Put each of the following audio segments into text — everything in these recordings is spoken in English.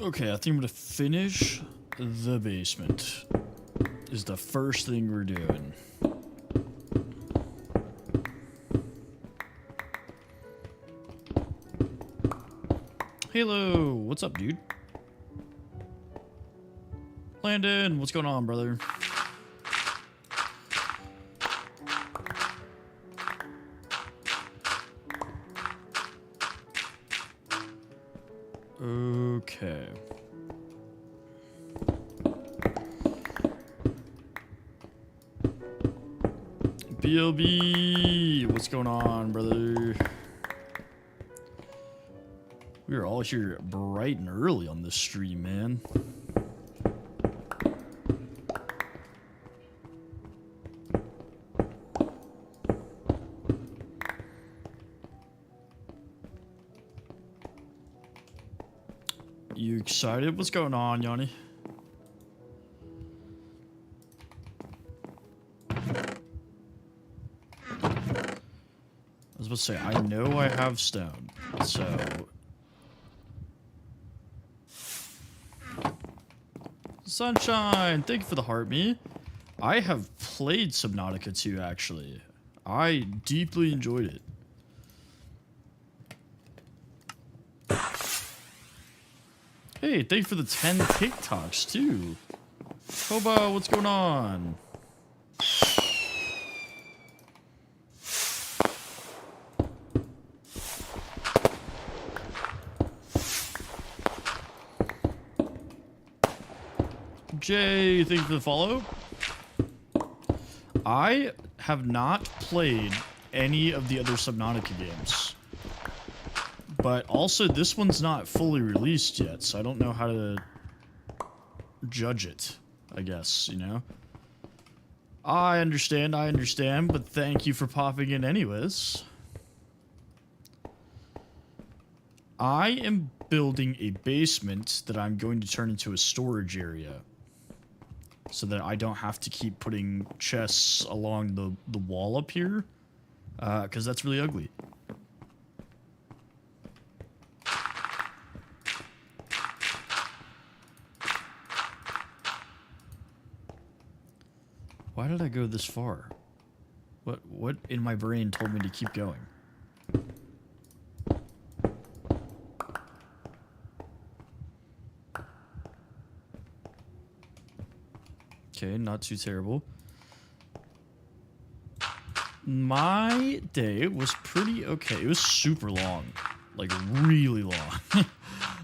Okay, I think I'm gonna finish the basement. Is the first thing we're doing. Hello, what's up, dude? Landon, what's going on, brother? Okay. BLB, what's going on, brother? We are all here bright and early on this stream, man. You excited? What's going on, Yanni? I was about to say, I know I have stone, so... Sunshine! Thank you for the heart, me. I have played Subnautica 2, actually. I deeply enjoyed it. Hey, thank you for the 10 TikToks, too. Hobo, what's going on? Jay, thank you for the follow. I have not played any of the other Subnautica games. But also, this one's not fully released yet, so I don't know how to judge it, I guess, you know? I understand, but thank you for popping in anyways. I am building a basement that I'm going to turn into a storage area. So that I don't have to keep putting chests along the wall up here. Because that's really ugly. Why did I go this far? What in my brain told me to keep going? Okay, not too terrible. My day was pretty okay. It was super long. Like, really long.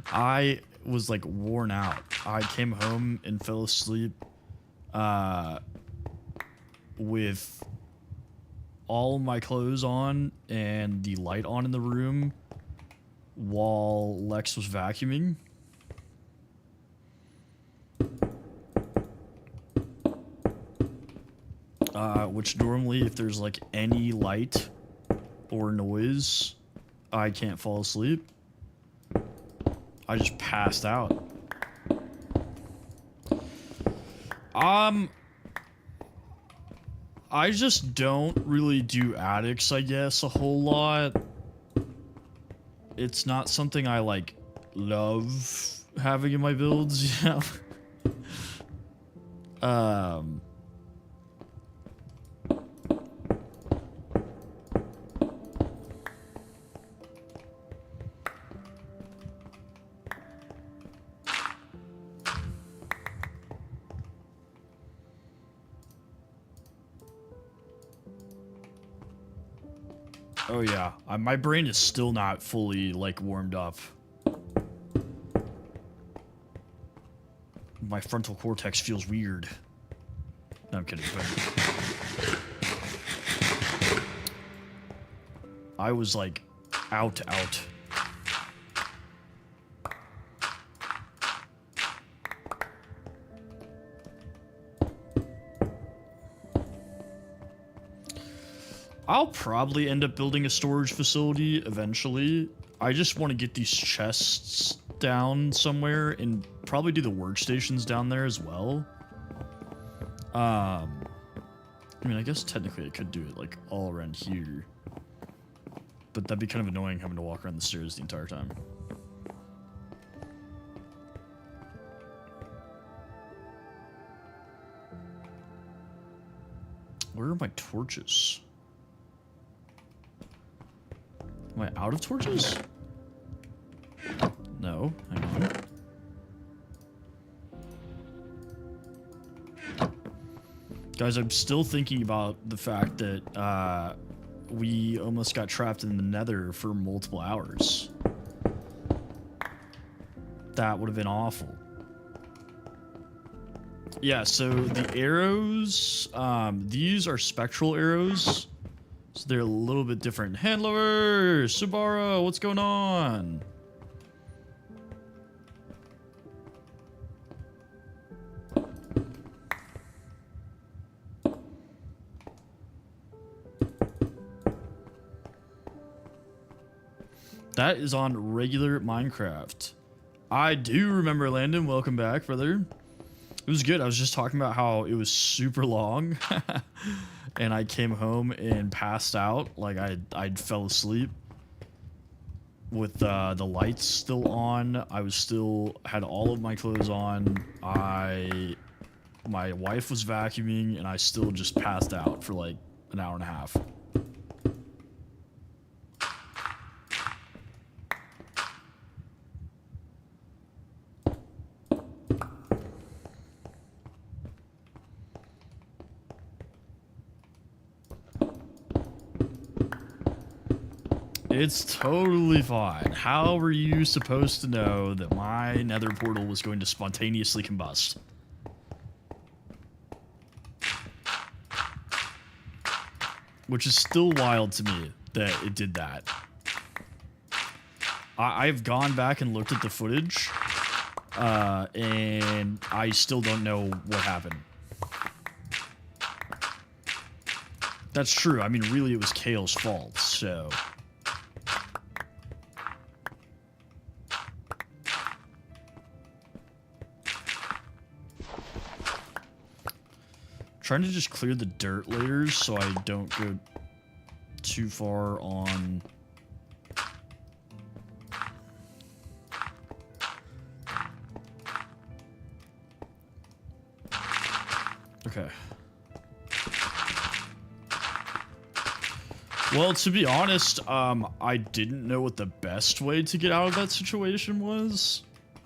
I was, like, worn out. I came home and fell asleep with all my clothes on and the light on in the room while Lex was vacuuming. Which normally, if there's like any light or noise, I can't fall asleep. I just passed out. I just don't really do attics, I guess, a whole lot. It's not something I like love having in my builds, you know? Oh yeah, my brain is still not fully, like, warmed up. My frontal cortex feels weird. No, I'm kidding, but... I was, like, out. I'll probably end up building a storage facility eventually. I just want to get these chests down somewhere and probably do the workstations down there as well. I mean, I guess technically I could do it like all around here. But that'd be kind of annoying having to walk around the stairs the entire time. Where are my torches? Am I out of torches? No, hang on. Guys, I'm still thinking about the fact that we almost got trapped in the nether for multiple hours. That would have been awful. Yeah, so the arrows, these are spectral arrows. So they're a little bit different. Handler! Subaru, what's going on? That is on regular Minecraft. I do remember, Landon. Welcome back, brother. It was good. I was just talking about how it was super long. And I came home and passed out. Like, I fell asleep with the lights still on. I was still had all of my clothes on. My wife was vacuuming, and I still just passed out for like an hour and a half. It's totally fine. How were you supposed to know that my nether portal was going to spontaneously combust? Which is still wild to me that it did that. I've gone back and looked at the footage, and I still don't know what happened. That's true. I mean, really, it was Kale's fault, so... Trying to just clear the dirt layers so I don't go too far on... Okay. Well, to be honest, I didn't know what the best way to get out of that situation was.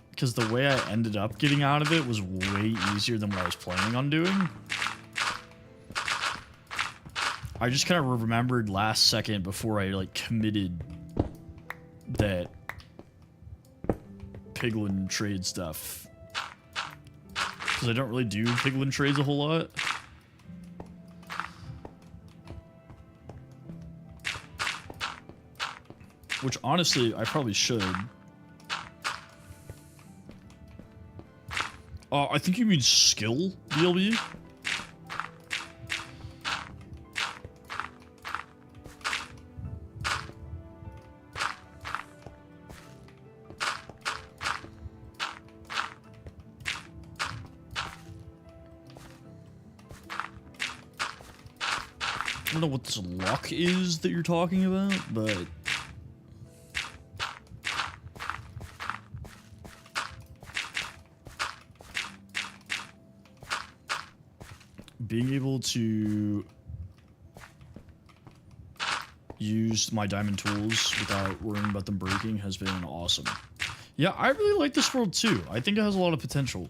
Because the way I ended up getting out of it was way easier than what I was planning on doing. I just kind of remembered last second before I, like, committed that piglin trade stuff. Because I don't really do piglin trades a whole lot. Which, honestly, I probably should. I think you mean skill, BLB? I don't know what this luck is that you're talking about, but... being able to use my diamond tools without worrying about them breaking has been awesome. Yeah, I really like this world too. I think it has a lot of potential.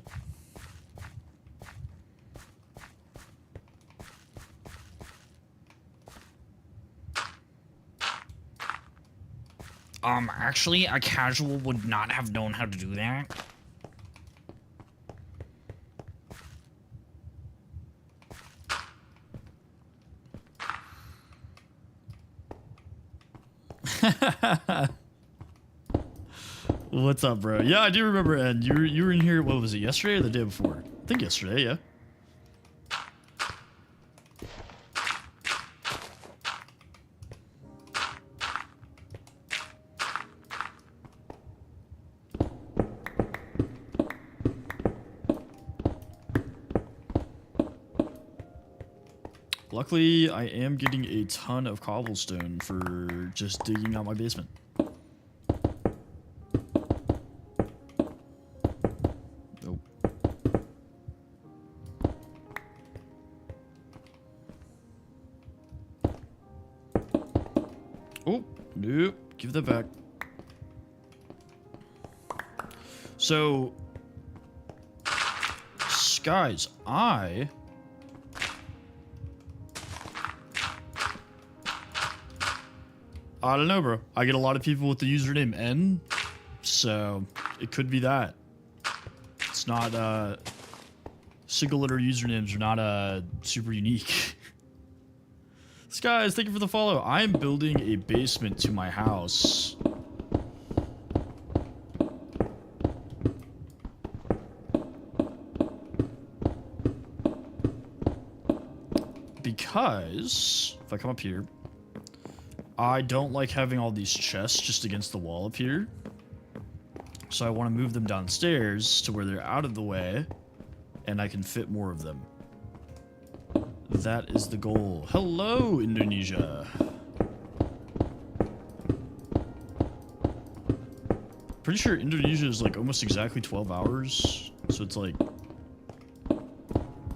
Actually, a casual would not have known how to do that. What's up, bro? Yeah, I do remember, Ed. You were in here, what was it, yesterday or the day before? I think yesterday, yeah. Luckily, I am getting a ton of cobblestone for just digging out my basement. Nope. Oh, nope. Give that back. So, guys, I don't know, bro. I get a lot of people with the username N, so it could be that. It's not, single letter usernames are not, super unique. Guys, thank you for the follow. I am building a basement to my house. Because, if I come up here, I don't like having all these chests just against the wall up here. So I want to move them downstairs to where they're out of the way, and I can fit more of them. That is the goal. Hello, Indonesia. Pretty sure Indonesia is like almost exactly 12 hours. So it's like...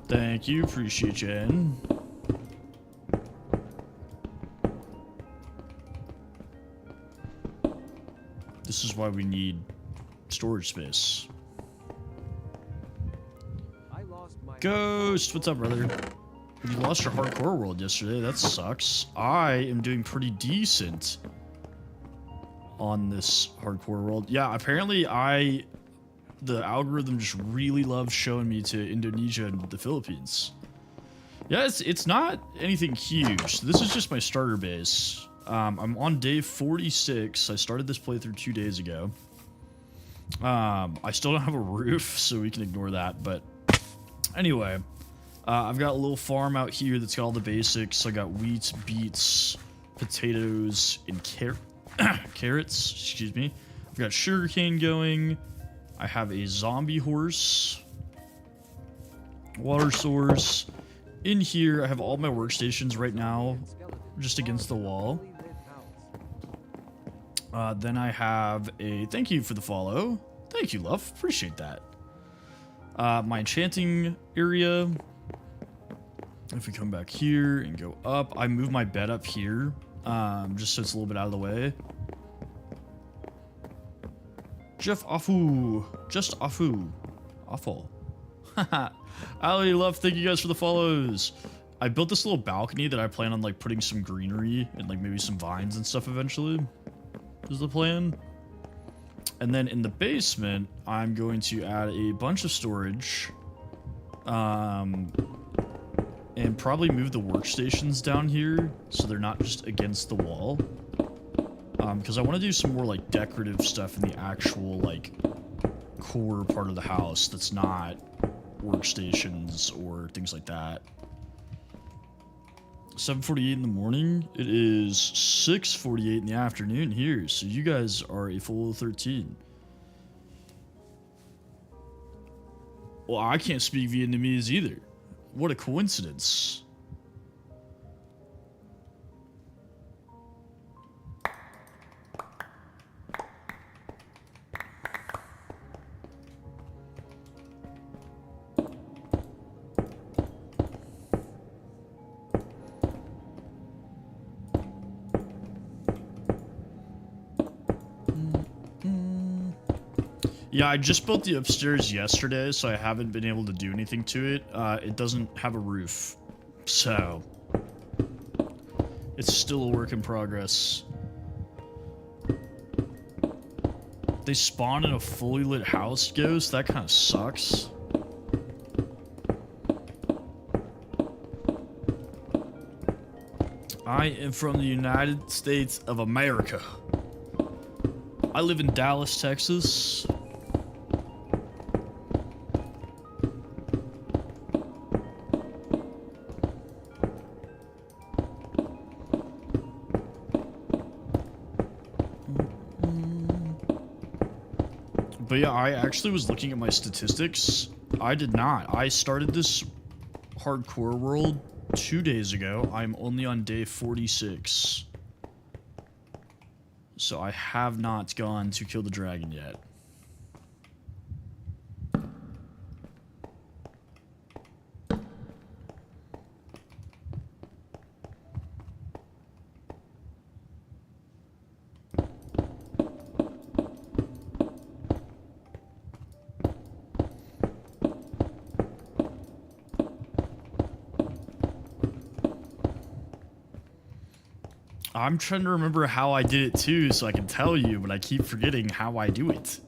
Thank you, appreciate you. This is why we need storage space. Ghost, what's up, brother? You lost your hardcore world yesterday. That sucks. I am doing pretty decent on this hardcore world. Yeah, apparently the algorithm just really loves showing me to Indonesia and the Philippines. Yeah, it's not anything huge. This is just my starter base. I'm on day 46. I started this playthrough 2 days ago. I still don't have a roof, so we can ignore that. But anyway, I've got a little farm out here that's got all the basics. I got wheat, beets, potatoes, and carrots. Excuse me. I've got sugarcane going. I have a zombie horse. Water source. In here, I have all my workstations right now, just against the wall. Then I have a... Thank you for the follow. Thank you, love. Appreciate that. My enchanting area. If we come back here and go up, I move my bed up here, just so it's a little bit out of the way. Jeff Afu. Just Afu. Awful. Haha. Ali, love, thank you guys for the follows. I built this little balcony that I plan on like putting some greenery and like maybe some vines and stuff eventually. Is the plan. And then in the basement, I'm going to add a bunch of storage. And probably move the workstations down here so they're not just against the wall. Because I want to do some more like decorative stuff in the actual like core part of the house that's not workstations or things like that. 7:48 in the morning. It is 6:48 in the afternoon here, so you guys are a full 13. Well, I can't speak Vietnamese either. What a coincidence. Yeah, I just built the upstairs yesterday, so I haven't been able to do anything to it. It doesn't have a roof, so it's still a work in progress. They spawn in a fully lit house, Ghost? That kind of sucks. I am from the United States of America. I live in Dallas, Texas. But yeah, I actually was looking at my statistics. I did not. I started this hardcore world 2 days ago. I'm only on day 46. So I have not gone to kill the dragon yet. I'm trying to remember how I did it too, so I can tell you, but I keep forgetting how I do it.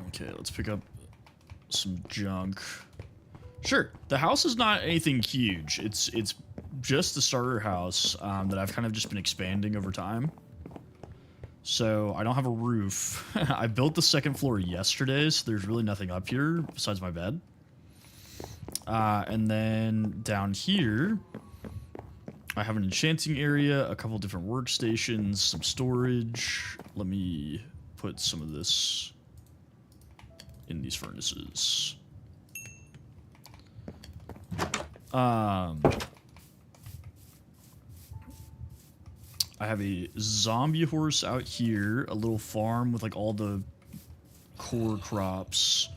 Okay, let's pick up some junk. Sure, the house is not anything huge. It's just the starter house that I've kind of just been expanding over time. So I don't have a roof. I built the second floor yesterday, so there's really nothing up here besides my bed. And then down here, I have an enchanting area, a couple different workstations, some storage. Let me put some of this in these furnaces. I have a zombie horse out here, a little farm with like all the core crops.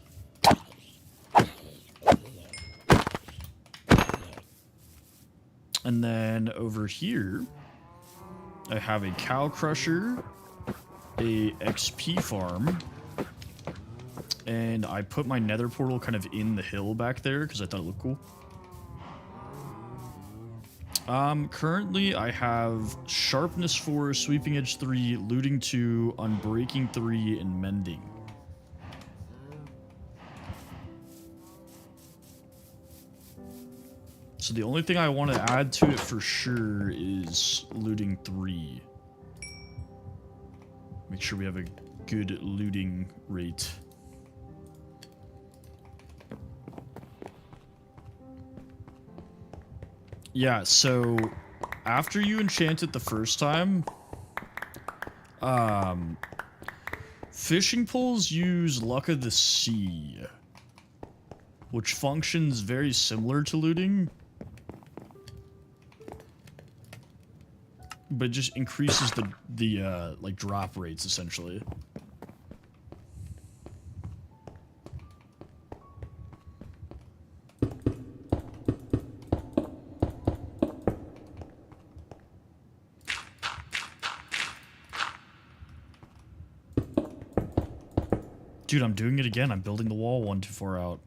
And then over here, I have a cow crusher, a XP farm, and I put my nether portal kind of in the hill back there because I thought it looked cool. Currently I have sharpness 4, sweeping edge 3, looting 2, unbreaking 3, and mending. So the only thing I want to add to it for sure is looting 3. Make sure we have a good looting rate. Yeah, so after you enchant it the first time, fishing poles use Luck of the Sea, which functions very similar to looting, but just increases the like drop rates essentially. Dude, I'm doing it again. I'm building the wall one too far out.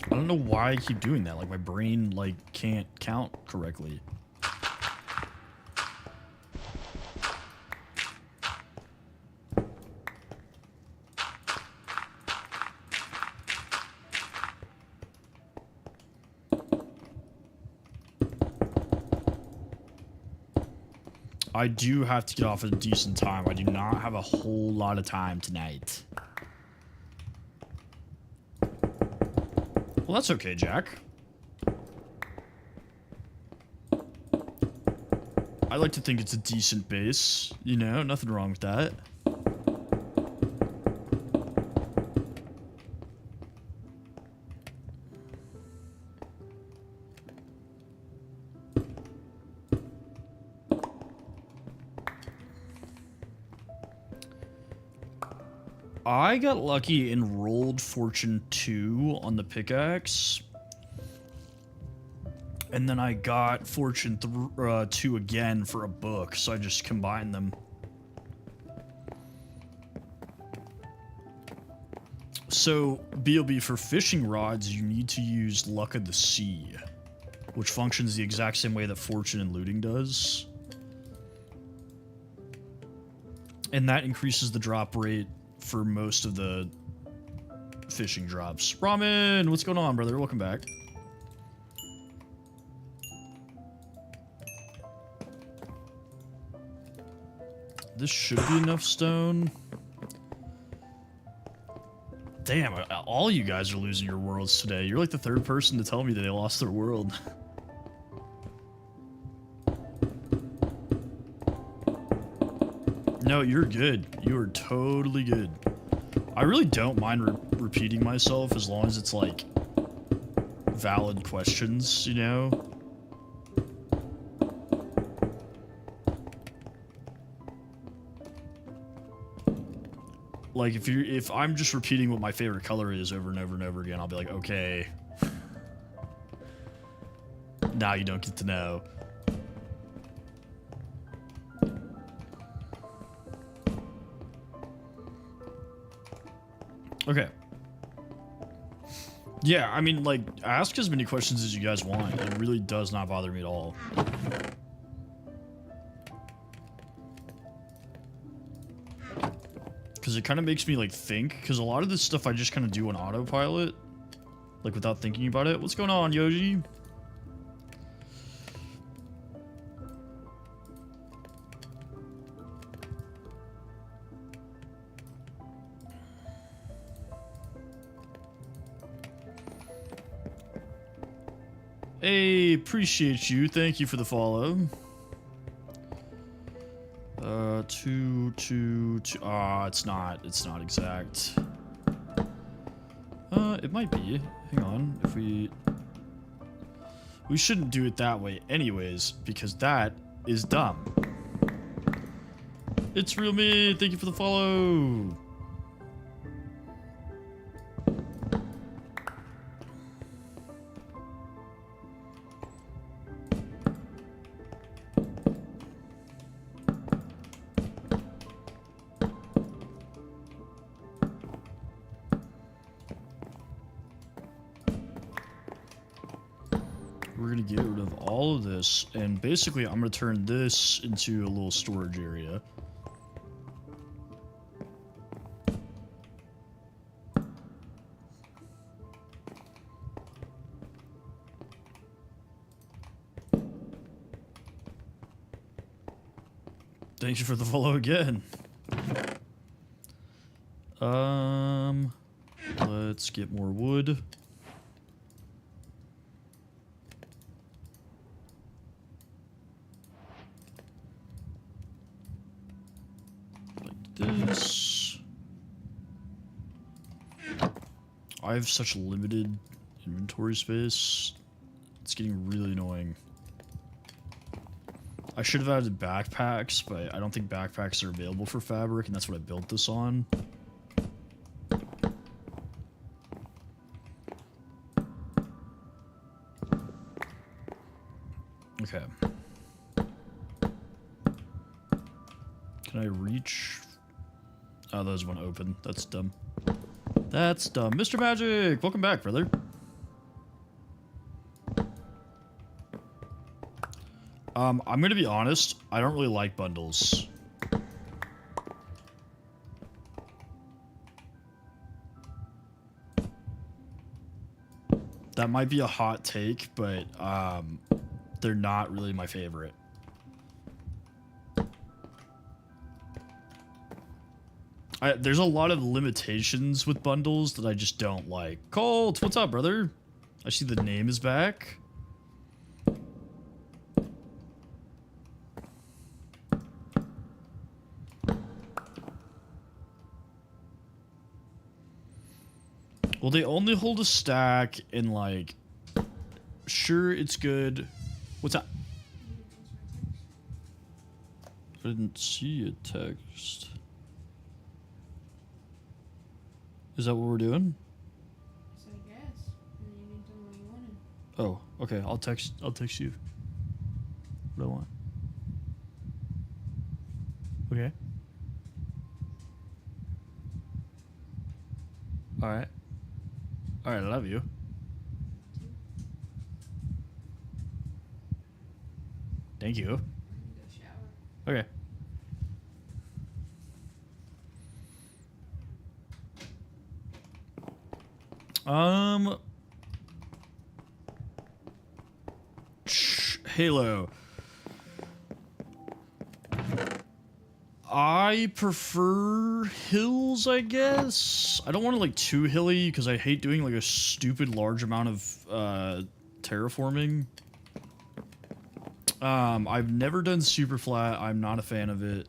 I don't know why I keep doing that. Like, my brain, like, can't count correctly. I do have to get off at a decent time. I do not have a whole lot of time tonight. Well, that's okay, Jack. I like to think it's a decent base. You know, nothing wrong with that. I got lucky and rolled Fortune 2 on the pickaxe. And then I got Fortune 2 again for a book, so I just combined them. So, BLB, for fishing rods, you need to use Luck of the Sea, which functions the exact same way that Fortune and looting does. And that increases the drop rate for most of the fishing drops. Ramen, what's going on, brother? Welcome back. This should be enough stone. Damn, all you guys are losing your worlds today. You're like the third person to tell me that they lost their world. No, you're good. You are totally good. I really don't mind repeating myself as long as it's, like, valid questions, you know? Like, if I'm just repeating what my favorite color is over and over and over again, I'll be like, okay. Now you don't get to know. Okay. Yeah, I mean, like, ask as many questions as you guys want. It really does not bother me at all. Because it kind of makes me, like, think. Because a lot of this stuff I just kind of do on autopilot. Like, without thinking about it. What's going on, Yoji? Hey, appreciate you. Thank you for the follow. Two. Ah, it's not exact. It might be. Hang on. If we shouldn't do it that way anyways, because that is dumb. It's real me. Thank you for the follow. We're gonna get rid of all of this, and basically I'm gonna turn this into a little storage area. Thank you for the follow again. Let's get more wood. This. I have such limited inventory space. It's getting really annoying. I should have added backpacks, but I don't think backpacks are available for fabric, and that's what I built this on. Okay. Can I reach? Oh, those won't open. That's dumb. That's dumb. Mr. Magic! Welcome back, brother. I'm gonna be honest, I don't really like bundles. That might be a hot take, but they're not really my favorite. There's a lot of limitations with bundles that I just don't like. Colt, what's up, brother? I see the name is back. Well, they only hold a stack and, like, sure, it's good. What's that? I didn't see a text. Is that what we're doing? So I guess. And then you didn't tell me what you wanted. Oh, okay. I'll text you. What I want. Okay. All right. All right. I love you. Thank you. I'm gonna go shower. Okay. Halo. I prefer hills, I guess. I don't want it like too hilly because I hate doing like a stupid large amount of terraforming. I've never done super flat. I'm not a fan of it.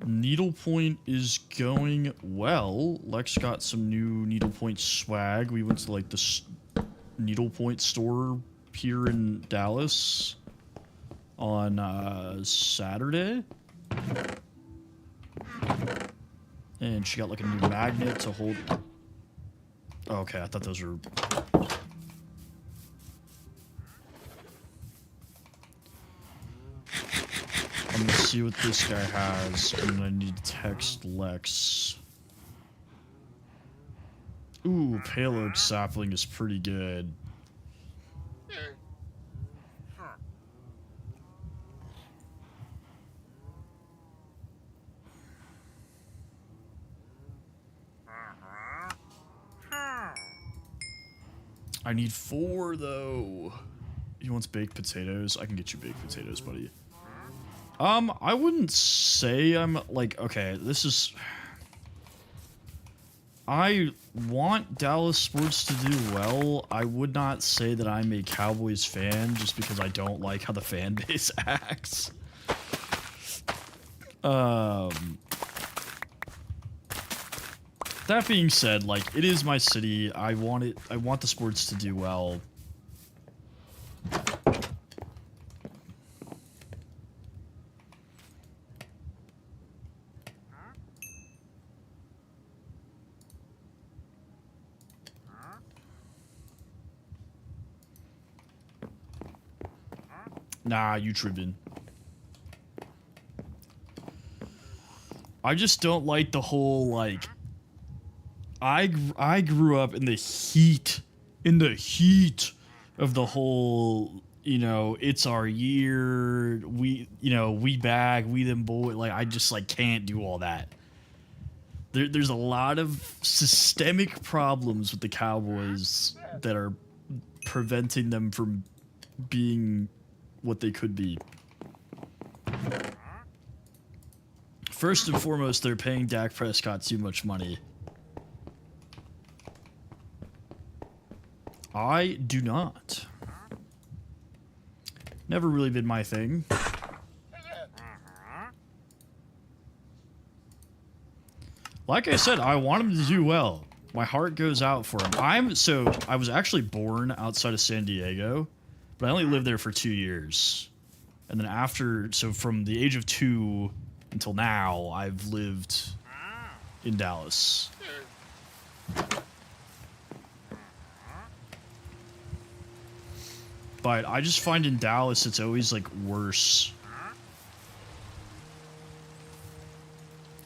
Needlepoint is going well. Lex got some new needlepoint swag. We went to like the needlepoint store here in Dallas on Saturday. And she got like a new magnet to hold. Oh, okay, I thought those were. I'm gonna see what this guy has, and I need to text Lex. Ooh, pale oak sapling is pretty good. I need 4 though. He wants baked potatoes. I can get you baked potatoes, buddy. I wouldn't say I'm like, okay, this is, I want Dallas sports to do well. I would not say that I'm a Cowboys fan just because I don't like how the fan base acts. That being said, like, it is my city. I want the sports to do well. Nah, you tripping. I just don't like the whole, like, I grew up in the heat of the whole, you know, it's our year, we, you know, we bag, we them boy, like, I just, like, can't do all that. There's a lot of systemic problems with the Cowboys that are preventing them from being what they could be. First and foremost, they're paying Dak Prescott too much money. I do not. Never really been my thing. Like I said, I want him to do well. My heart goes out for him. I was actually born outside of San Diego, but I only lived there for 2 years. And then so from the age of 2 until now, I've lived in Dallas. But I just find in Dallas, it's always, like, worse.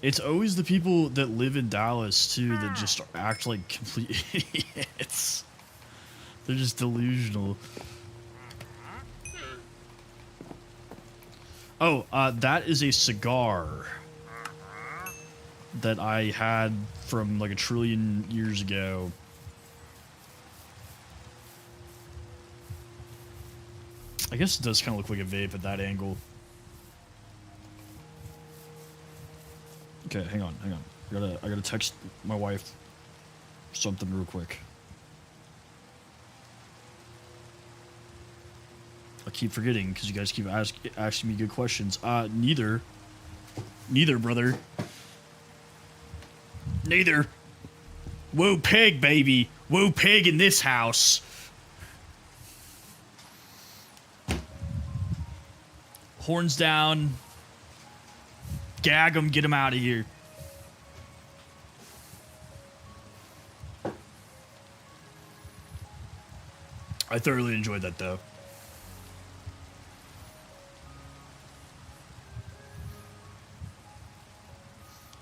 It's always the people that live in Dallas, too, that just act like complete idiots. They're just delusional. Oh, that is a cigar that I had from, like, 1 trillion years ago. I guess it does kind of look like a vape at that angle. Okay, hang on. I gotta text my wife something real quick. I keep forgetting because you guys keep asking me good questions. Neither, brother. Neither. Whoa, pig, baby. Whoa, pig in this house. Horns down. Gag them, get them out of here. I thoroughly enjoyed that, though.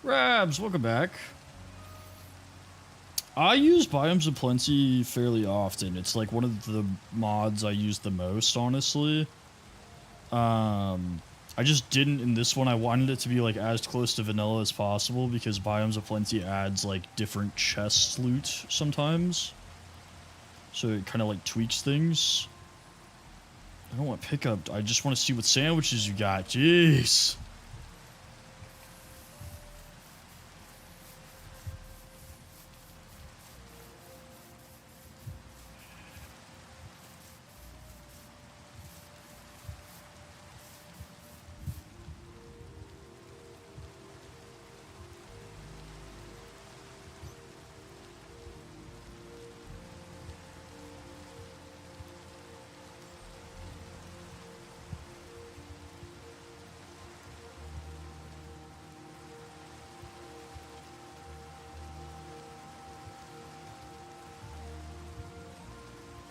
Rabs, welcome back. I use Biomes of Plenty fairly often. It's like one of the mods I use the most, honestly. I just didn't in this one. I wanted it to be like as close to vanilla as possible because Biomes of Plenty adds like different chest loot sometimes. So it kind of like tweaks things. I don't want pickup. I just want to see what sandwiches you got. Jeez.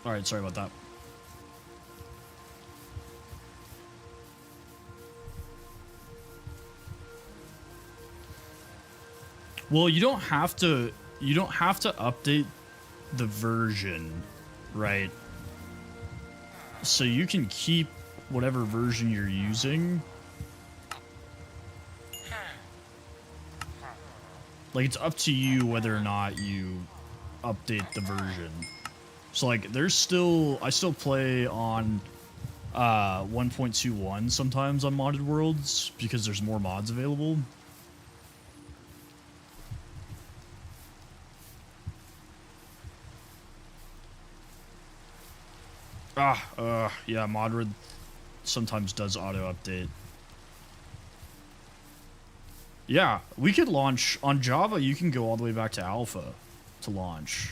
Alright, sorry about that. Well, you don't have to you don't have to update the version, right? So you can keep whatever version you're using. Like, it's up to you whether or not you update the version. So, like, there's still... I still play on 1.21 sometimes on modded worlds because there's more mods available. Yeah, Modred sometimes does auto-update. Yeah, we could launch... On Java, you can go all the way back to Alpha to launch.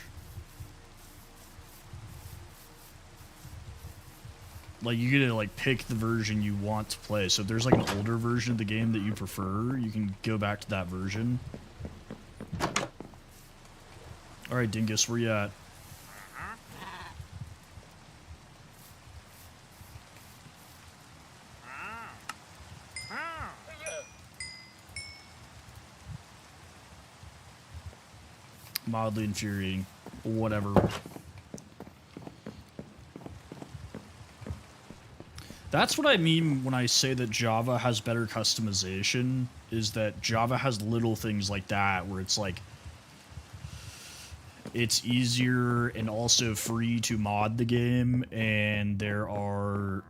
Like, you get to, like, pick the version you want to play. So if there's, like, an older version of the game that you prefer, you can go back to that version. Alright, Dingus, where you at? Mildly infuriating. Whatever. That's what I mean when I say that Java has better customization, is that Java has little things like that where it's like it's easier and also free to mod the game, and there are...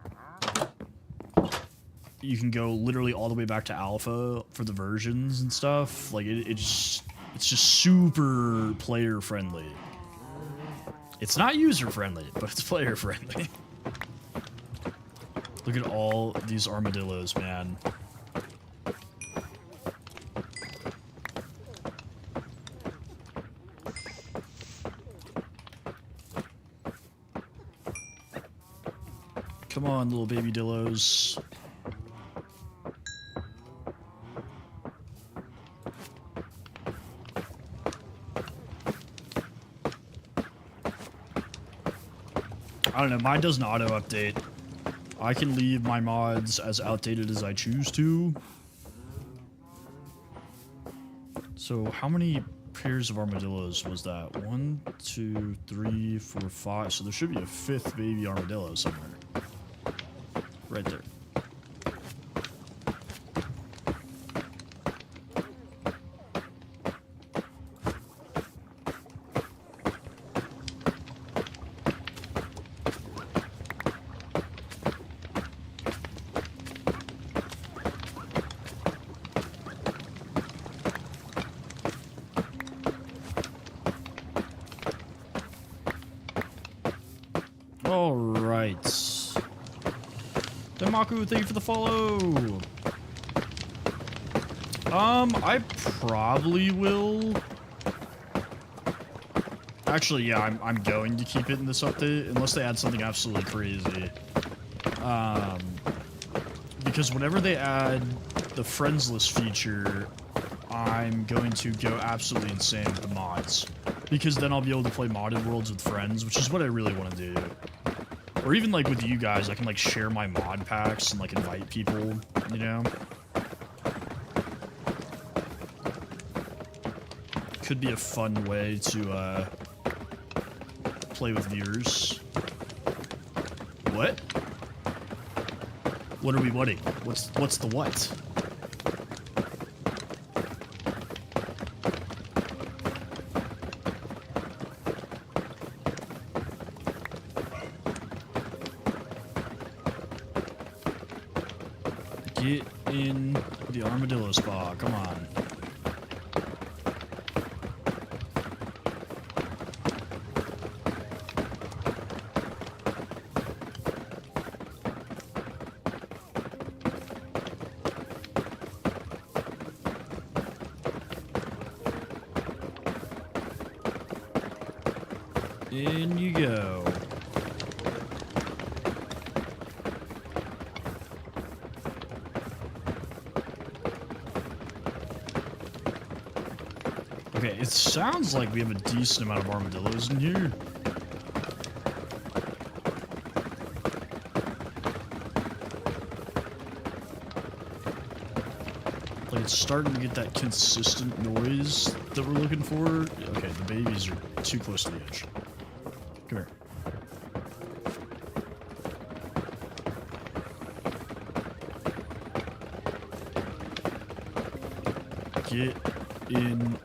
You can go literally all the way back to alpha for the versions and stuff. Like, it's just super player friendly. It's not user friendly, but it's player friendly. Look at all these armadillos, man. Come on, little baby dillos. I don't know, mine doesn't auto-update. I can leave my mods as outdated as I choose to. So how many pairs of armadillos was that? 1, 2, 3, 4, 5. So there should be a 5th baby armadillo somewhere. Right there. Alright. Demaku, thank you for the follow. I probably will. Actually, yeah, I'm going to keep it in this update, unless they add something absolutely crazy. Because whenever they add the friends list feature, I'm going to go absolutely insane with the mods. Because then I'll be able to play modded worlds with friends, which is what I really want to do. Or even, like, with you guys, I can, like, share my mod packs and, like, invite people, you know? Could be a fun way to, play with viewers. What? What are we whatting? What's the what? Get in the armadillo spa, come on. In you go. Okay, it sounds like we have a decent amount of armadillos in here. Like, it it's starting to get that consistent noise that we're looking for. Okay, the babies are too close to the edge. Come here. Get in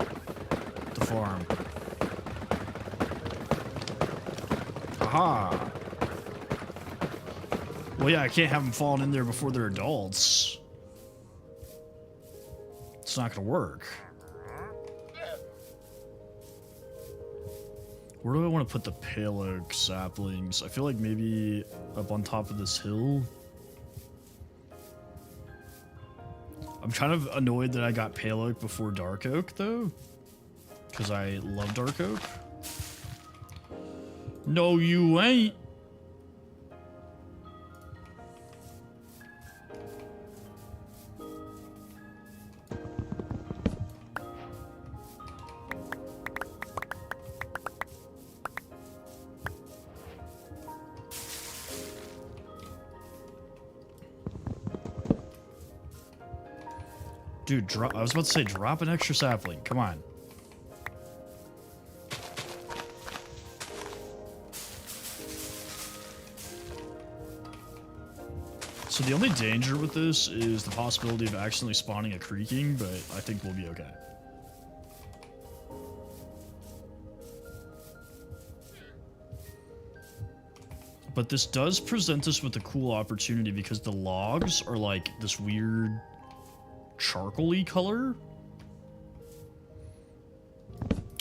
the farm. Aha! Well, yeah, I can't have them falling in there before they're adults. It's not gonna work. Where do I want to put the pale oak saplings? I feel like maybe up on top of this hill. I'm kind of annoyed that I got pale oak before dark oak, though. Because I love dark oak. No, you ain't. Dude, I was about to say, drop an extra sapling. Come on. So the only danger with this is the possibility of accidentally spawning a creaking, but I think we'll be okay. But this does present us with a cool opportunity because the logs are like this weird charcoal-y color.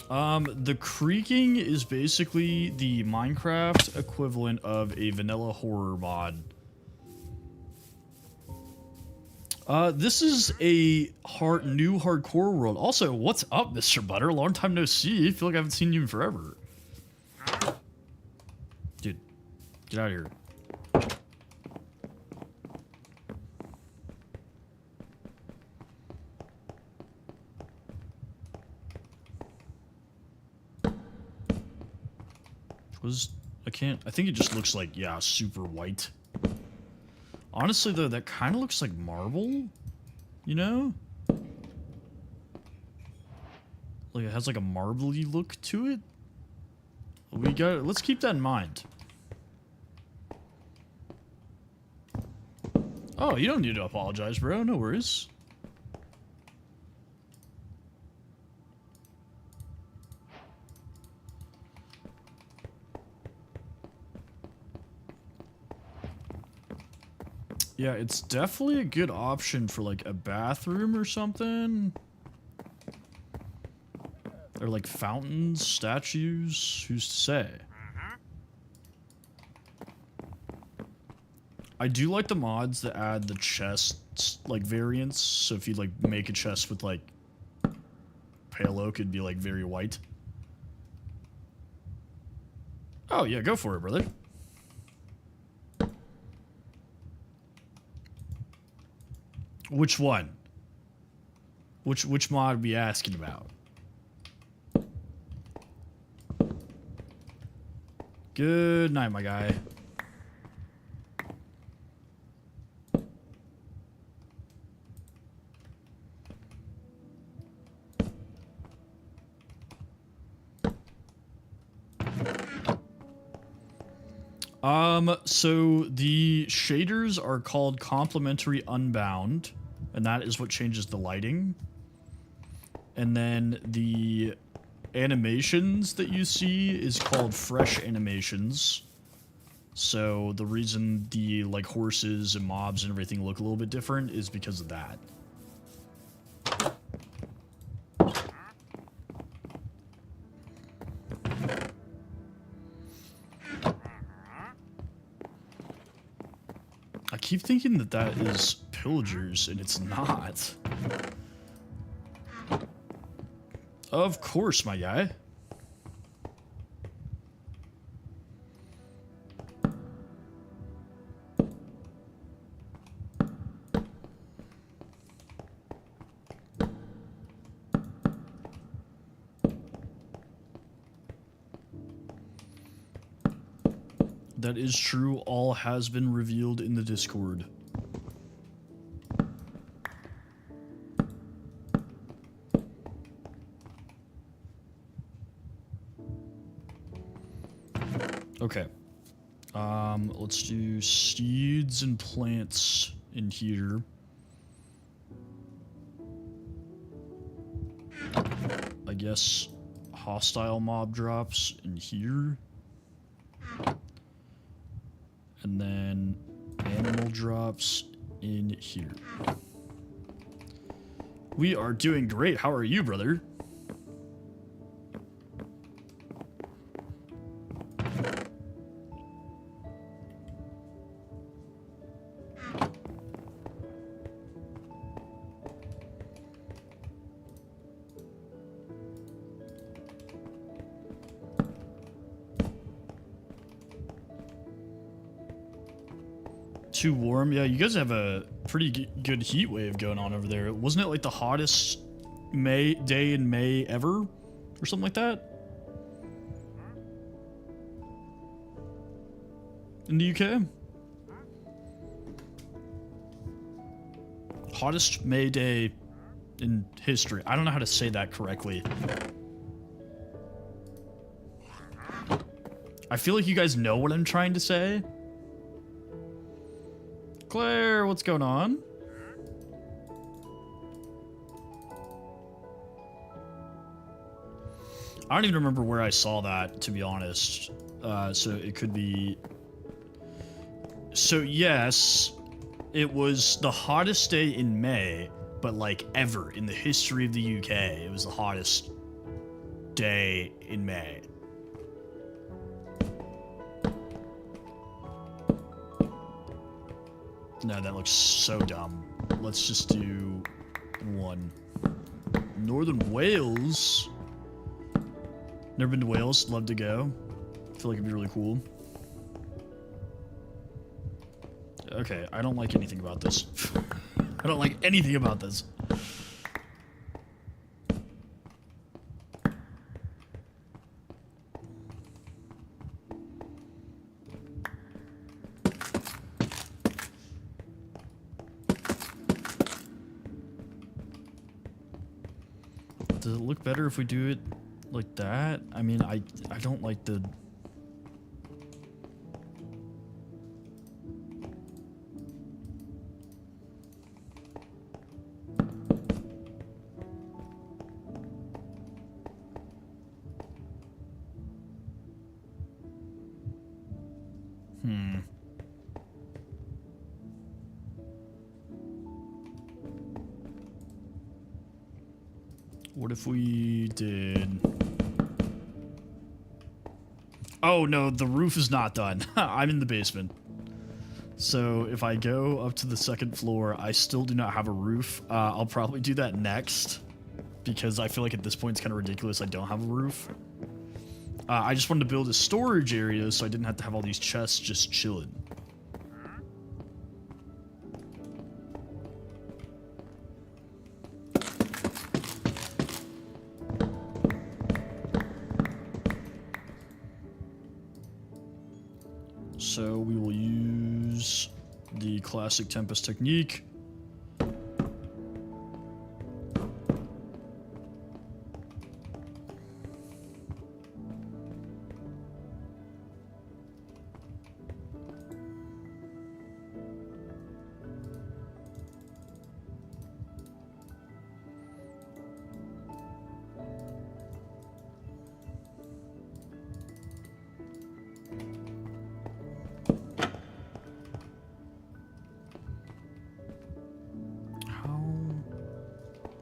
The creaking is basically the Minecraft equivalent of a vanilla horror mod. This is a new hardcore world. Also, what's up, Mr. Butter? Long time no see. I feel like I haven't seen you in forever. Dude, get out of here. I think it just looks like, yeah, super white. Honestly, though, that kind of looks like marble, you know? Like, it has like a marbly look to it. Let's keep that in mind. Oh, you don't need to apologize, bro. No worries. Yeah, it's definitely a good option for like a bathroom or something. Or like fountains, statues, who's to say? I do like the mods that add the chest like variants. So if you like make a chest with like pale oak, it'd be like very white. Oh yeah, go for it, brother. Which one? Which mod are we asking about? Good night, my guy. So the shaders are called complementary unbound, and that is what changes the lighting. And then the animations that you see is called fresh animations. So the reason the like horses and mobs and everything look a little bit different is because of that. I keep thinking that that is pillagers, and it's not. Of course, my guy. That is true. All has been revealed in the Discord. Okay. Let's do seeds and plants in here. I guess hostile mob drops in here. And then animal drops in here. We are doing great. How are you, brother? Too warm? Yeah, you guys have a pretty good heat wave going on over there. Wasn't it like the hottest day in May ever? Or something like that? In the UK? Hottest May day in history. I don't know how to say that correctly. I feel like you guys know what I'm trying to say. Claire, what's going on? I don't even remember where I saw that, to be honest. So it could be... So yes, it was the hottest day in May, but like ever in the history of the UK, it was the hottest day in May. No, that looks so dumb. Let's just do one. Northern Wales. Never been to Wales. Love to go. Feel like it'd be really cool. Okay, I don't like anything about this. I don't like anything about this. Does it look better if we do it like that? I mean, I don't like the... What if we did... Oh no, the roof is not done. I'm in the basement. So if I go up to the second floor, I still do not have a roof. I'll probably do that next, because I feel like at this point it's kind of ridiculous I don't have a roof. I just wanted to build a storage area so I didn't have to have all these chests just chilling. So we will use the classic Tempest technique.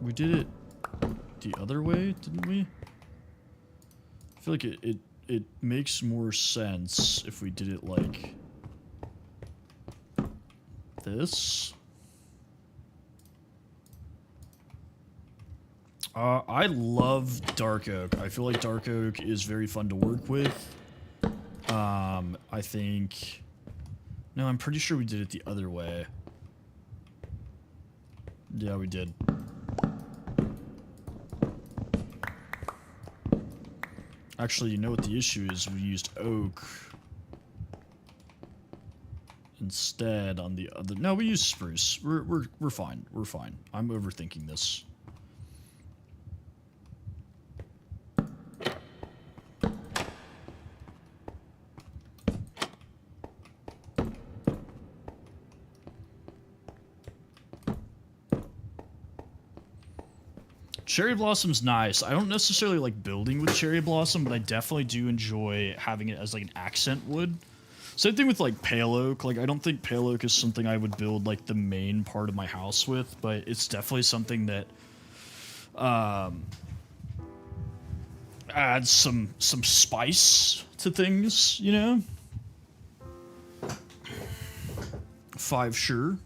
We did it the other way, didn't we? I feel like it makes more sense if we did it like this. I love Dark Oak. I feel like Dark Oak is very fun to work with. I think... No, I'm pretty sure we did it the other way. Yeah, we did. Actually, you know what the issue is? We used oak instead on the other... No, we used spruce. We're fine. We're fine. I'm overthinking this. Cherry Blossom's nice. I don't necessarily like building with Cherry Blossom, but I definitely do enjoy having it as like an accent wood. Same thing with like Pale Oak. Like I don't think Pale Oak is something I would build like the main part of my house with, but it's definitely something that adds some spice to things, you know? 5 sure.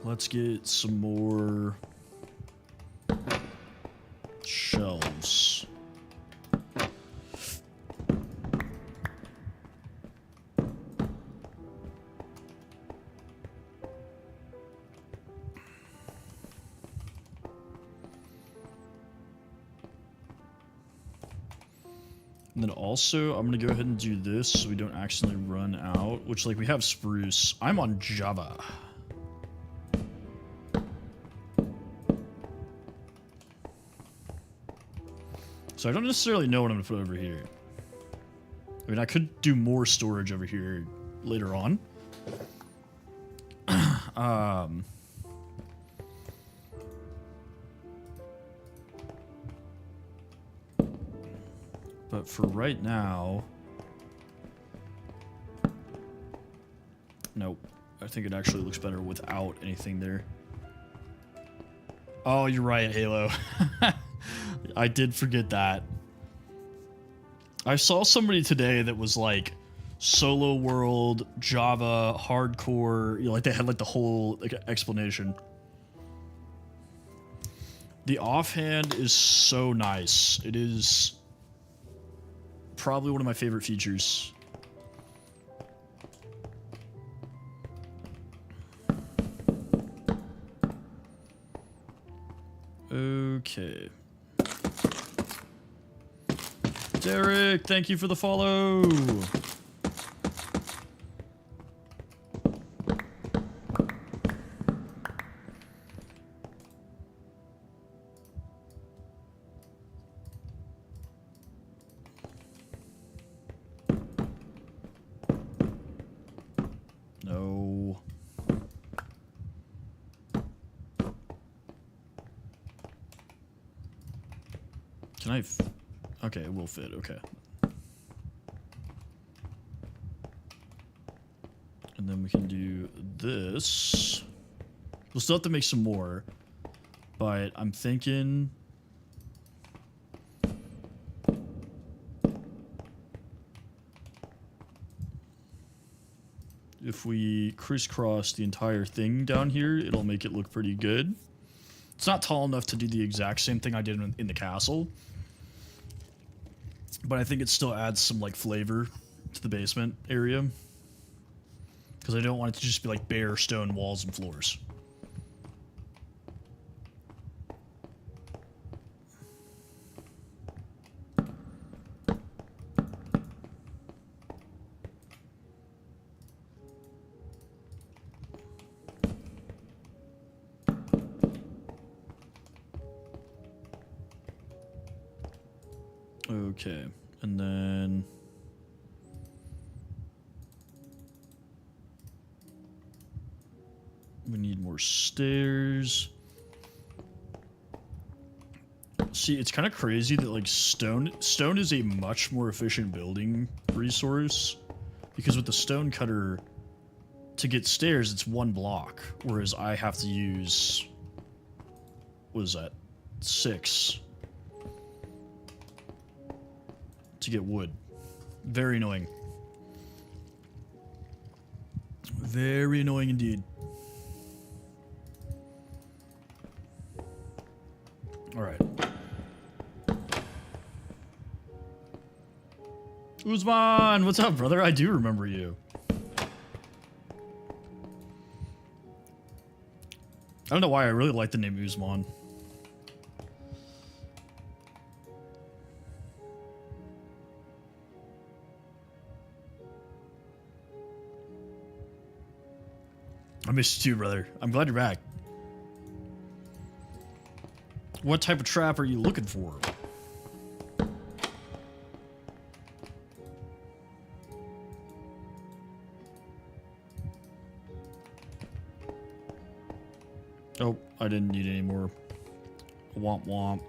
Let's get some more shelves. And then also, I'm gonna go ahead and do this so we don't accidentally run out, which like we have spruce. I'm on Java. So I don't necessarily know what I'm gonna put over here. I mean, I could do more storage over here later on. But for right now, nope. I think it actually looks better without anything there. Oh, you're right, Halo. I did forget that. I saw somebody today that was like solo world, Java, hardcore, you know, like they had like the whole like explanation. The offhand is so nice. It is probably one of my favorite features. Okay. Derek, thank you for the follow. No. Can I? Okay, it will fit. Okay. And then we can do this. We'll still have to make some more, but I'm thinking if we crisscross the entire thing down here, it'll make it look pretty good. It's not tall enough to do the exact same thing I did in the castle, but I think it still adds some like flavor to the basement area, because I don't want it to just be like bare stone walls and floors. Okay, and then we need more stairs. See, it's kind of crazy that like stone is a much more efficient building resource, because with the stone cutter to get stairs it's 1 block, whereas I have to use, what is that, 6 to get wood. Very annoying. Very annoying indeed. Alright. Uzman, what's up, brother? I do remember you. I don't know why I really like the name Uzman. I missed you too, brother. I'm glad you're back. What type of trap are you looking for? Oh, I didn't need any more. Womp womp.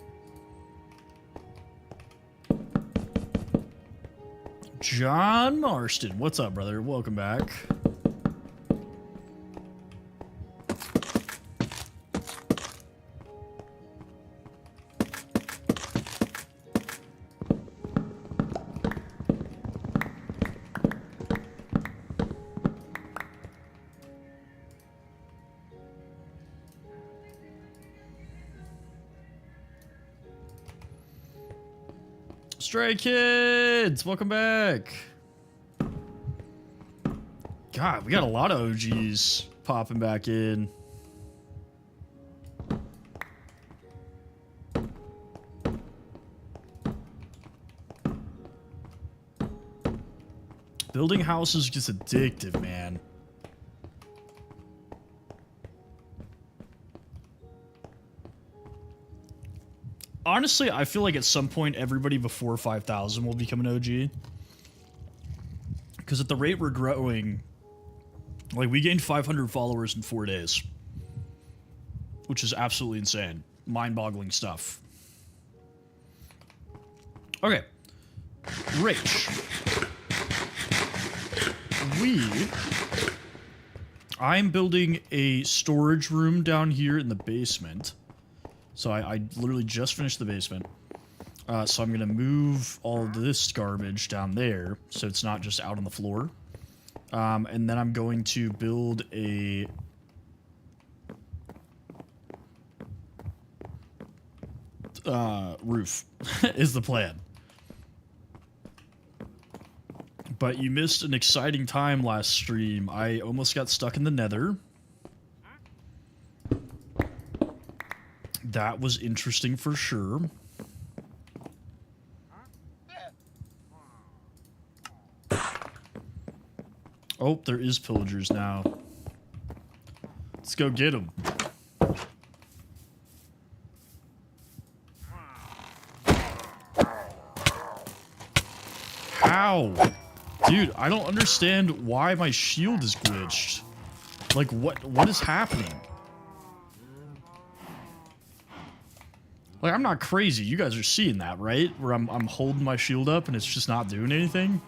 John Marston, what's up, brother? Welcome back. Stray Kids, welcome back. God, we got a lot of OGs popping back in. Building houses gets addictive, man. Honestly, I feel like at some point everybody before 5,000 will become an OG. Because at the rate we're growing, like we gained 500 followers in 4 days. Which is absolutely insane. Mind-boggling stuff. Okay. Rach. I'm building a storage room down here in the basement. So I literally just finished the basement. So I'm going to move all of this garbage down there so it's not just out on the floor. And then I'm going to build a... roof is the plan. But you missed an exciting time last stream. I almost got stuck in the nether. That was interesting for sure. Oh, there is pillagers now. Let's go get them. How? Dude, I don't understand why my shield is glitched. Like, what is happening? Like, I'm not crazy. You guys are seeing that, right? Where I'm holding my shield up and it's just not doing anything.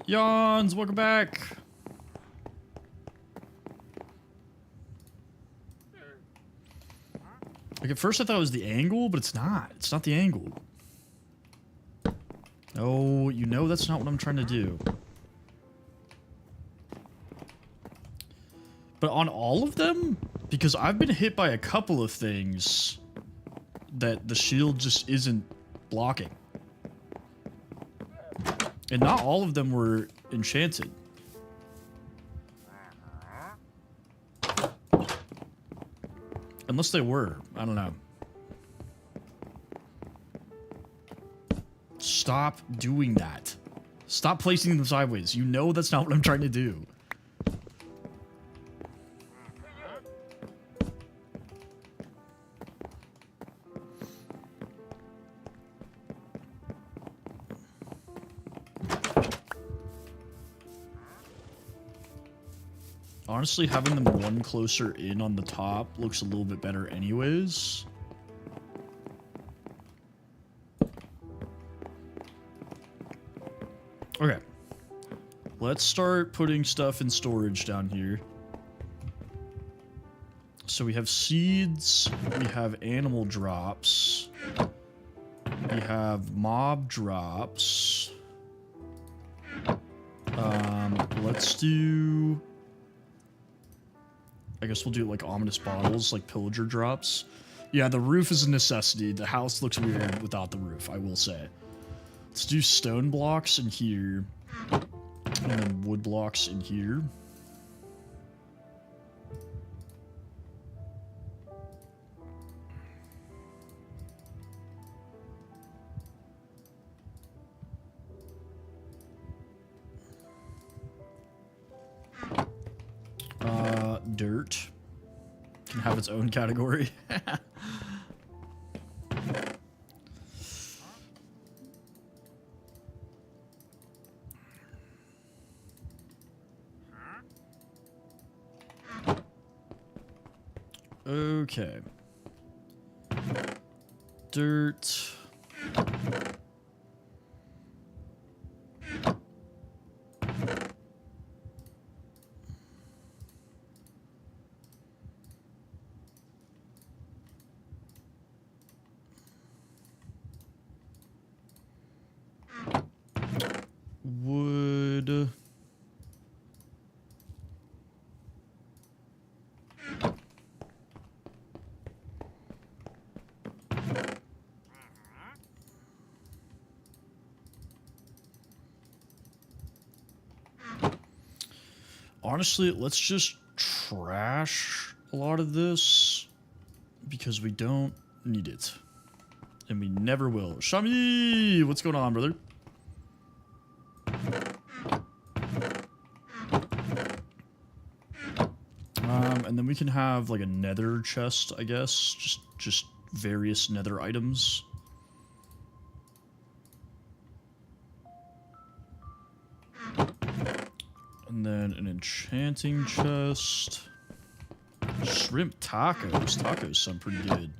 Yawns, welcome back. Like, at first I thought it was the angle, but it's not. It's not the angle. Oh, you know that's not what I'm trying to do. But on all of them? Because I've been hit by a couple of things that the shield just isn't blocking. And not all of them were enchanted. Unless they were. I don't know. Stop doing that. Stop placing them sideways. You know that's not what I'm trying to do. Honestly, having them one closer in on the top looks a little bit better anyways. Okay. Let's start putting stuff in storage down here. So we have seeds, we have animal drops, we have mob drops. Let's do... I guess we'll do like ominous bottles, like pillager drops. Yeah, the roof is a necessity. The house looks weird without the roof, I will say. Let's do stone blocks in here. And then wood blocks in here. Dirt can have its own category. Okay. Dirt. Wood. Honestly, let's just trash a lot of this because we don't need it. And we never will. Shami! What's going on, brother? And then we can have like a nether chest, I guess. Just various nether items. And then an enchanting chest. Shrimp tacos. Tacos sound pretty good.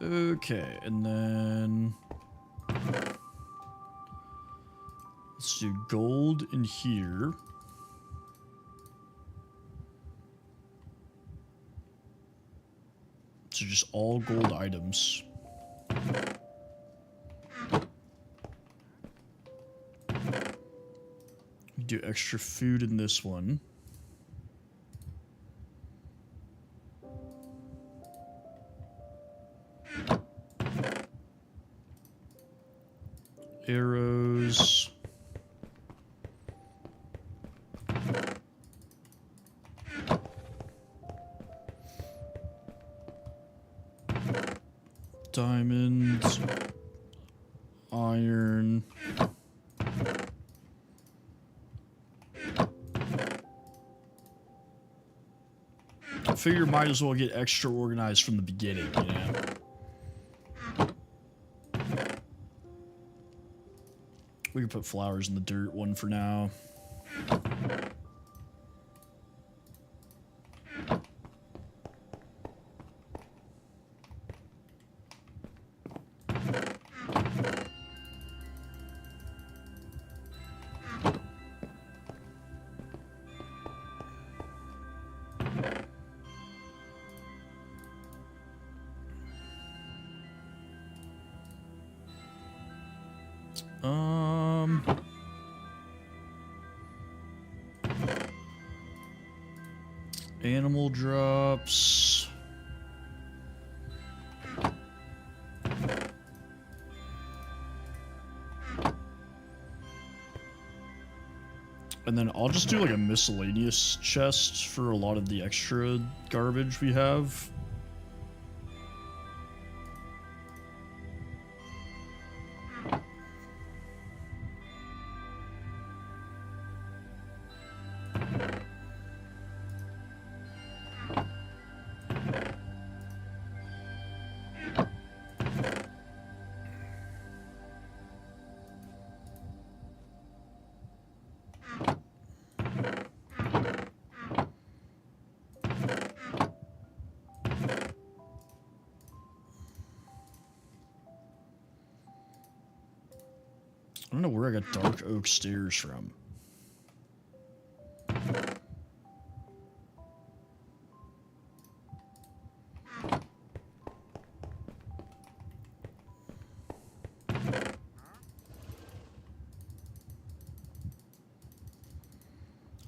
Okay, and then let's do gold in here. So just all gold items. We do extra food in this one. Arrows. Diamonds. Iron. I figure might as well get extra organized from the beginning, you know? We can put flowers in the dirt one for now. Animal drops. And then I'll just do like a miscellaneous chest for a lot of the extra garbage we have. I don't know where I got dark oak stairs from.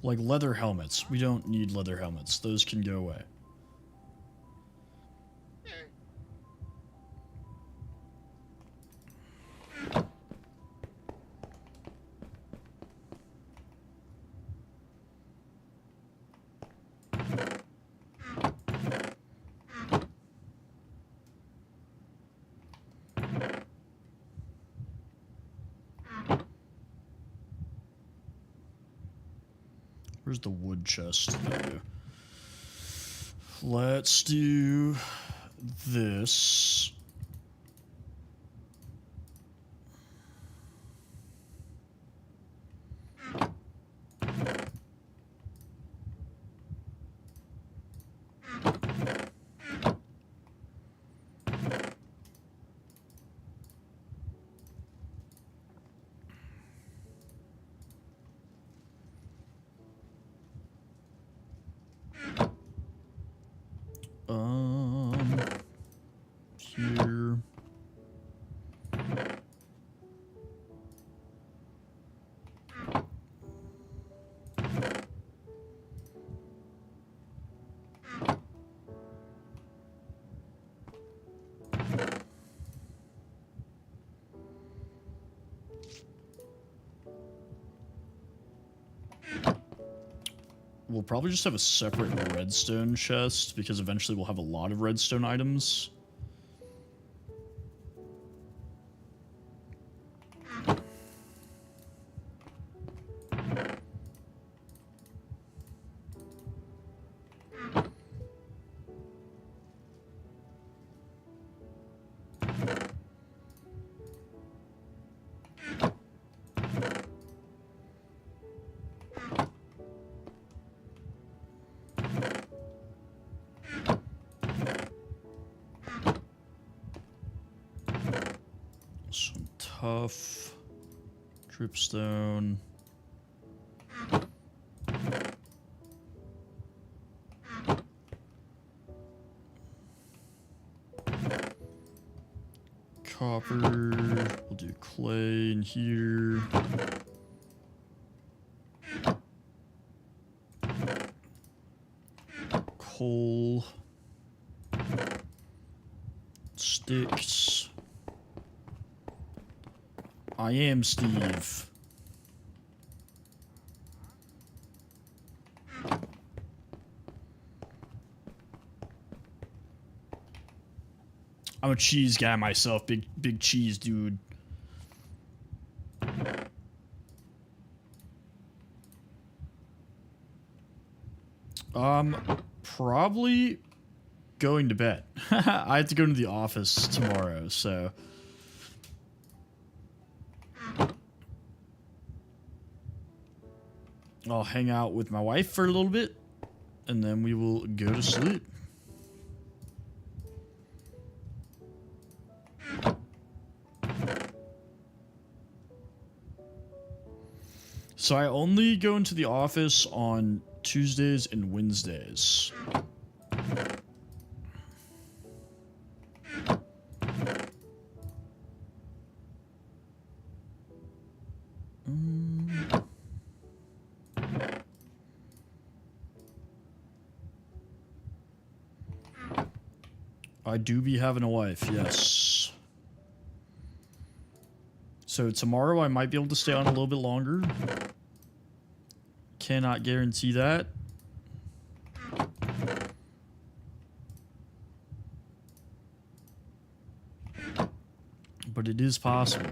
Like leather helmets. We don't need leather helmets. Those can go away. Where's the wood chest? There we go. Let's do this. Here. We'll probably just have a separate redstone chest because eventually we'll have a lot of redstone items. Some tough dripstone. Copper. We'll do clay in here. Coal. Sticks. I am Steve. I'm a cheese guy myself, big cheese dude. Probably going to bed. I have to go to the office tomorrow, so I'll hang out with my wife for a little bit, and then we will go to sleep. So I only go into the office on Tuesdays and Wednesdays. I do be having a wife, yes. So tomorrow I might be able to stay on a little bit longer. Cannot guarantee that. But it is possible.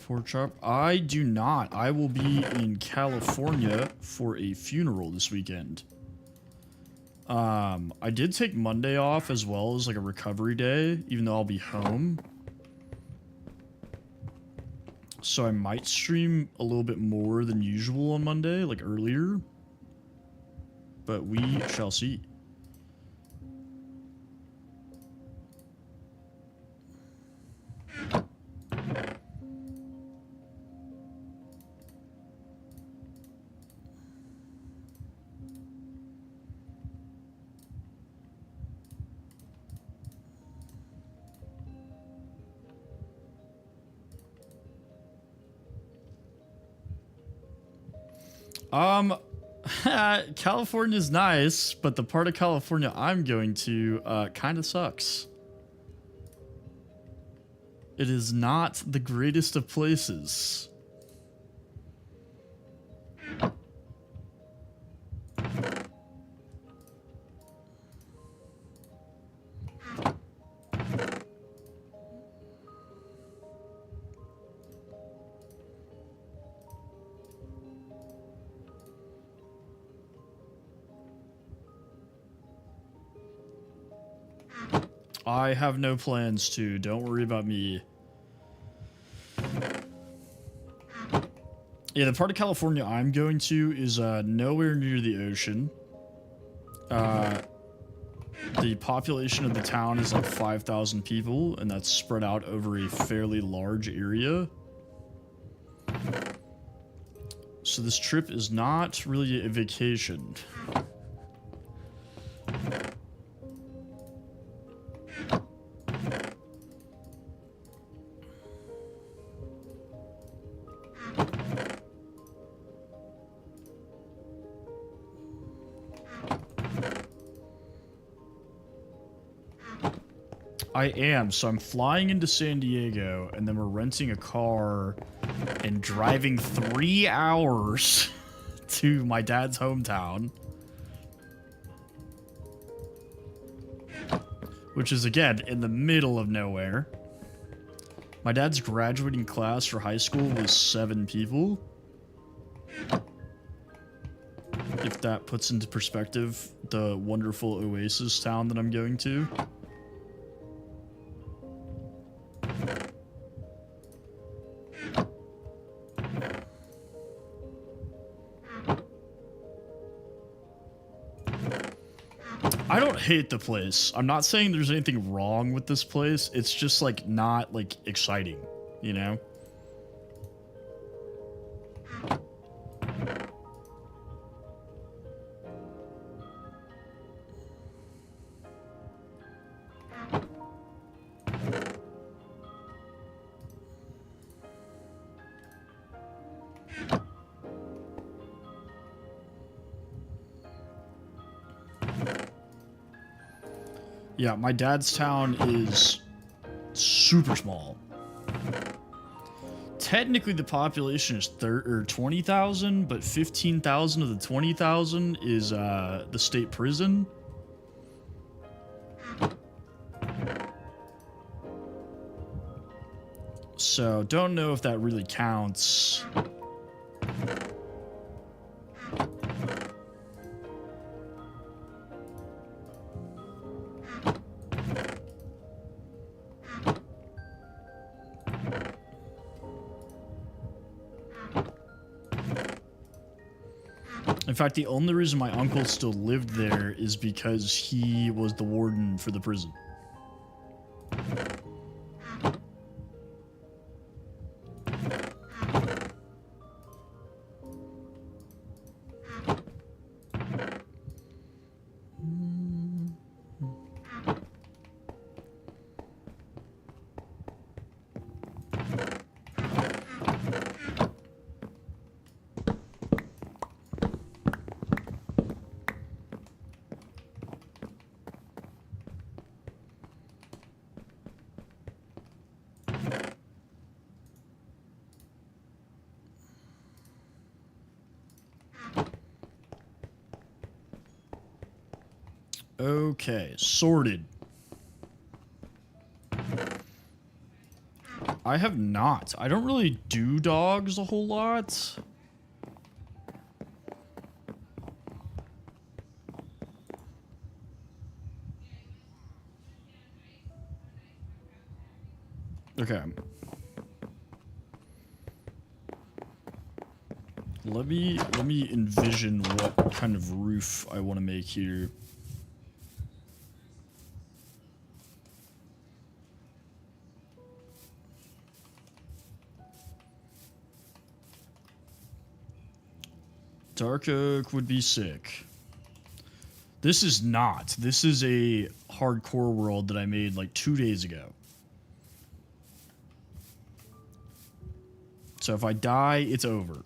Pork chop. I do not. I will be in California for a funeral this weekend. I did take Monday off as well as like a recovery day, even though I'll be home. So I might stream a little bit more than usual on Monday, like earlier. But we shall see. California's nice, but the part of California I'm going to kind of sucks. It is not the greatest of places. I have no plans to. Don't worry about me. Yeah, the part of California I'm going to is nowhere near the ocean. The population of the town is like 5,000 people, and that's spread out over a fairly large area. So this trip is not really a vacation. I am. So I'm flying into San Diego, and then we're renting a car and driving 3 hours to my dad's hometown. Which is, again, in the middle of nowhere. My dad's graduating class for high school was 7 people. If that puts into perspective the wonderful oasis town that I'm going to. I don't hate the place. I'm not saying there's anything wrong with this place. It's just like not like exciting, you know? Yeah, my dad's town is super small. Technically, the population is 20,000, but 15,000 of the 20,000 is the state prison. So, don't know if that really counts. In fact, the only reason my uncle still lived there is because he was the warden for the prison. Okay, sorted. I have not. I don't really do dogs a whole lot. Okay. Let me envision what kind of roof I want to make here. Dark oak would be sick. This is not. This is a hardcore world that I made like 2 days ago. So if I die, it's over.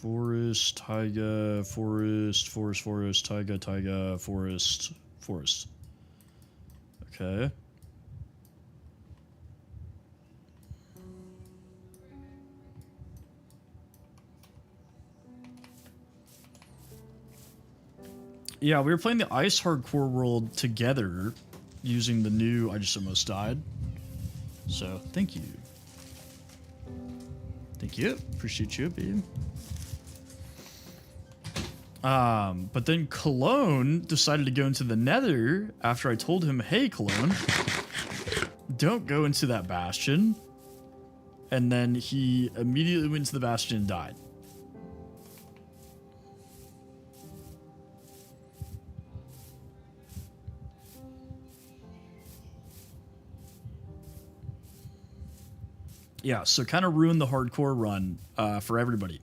Forest, taiga, forest, forest, forest, taiga, taiga, forest, forest. Okay. Yeah, we were playing the Ice Hardcore world together using the new I Just Almost Died. So, thank you. Thank you. Appreciate you, babe. But then Cologne decided to go into the Nether after I told him, hey, Cologne, don't go into that bastion. And then he immediately went into the bastion and died. Yeah, so kind of ruined the hardcore run for everybody.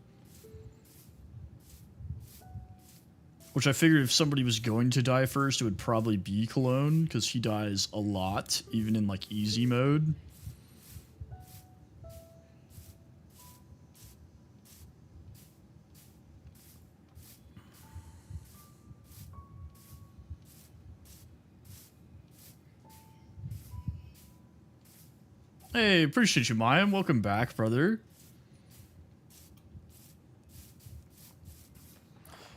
Which I figured if somebody was going to die first, it would probably be Cologne, because he dies a lot, even in, like, easy mode. Hey, appreciate you, Maya. Welcome back, brother.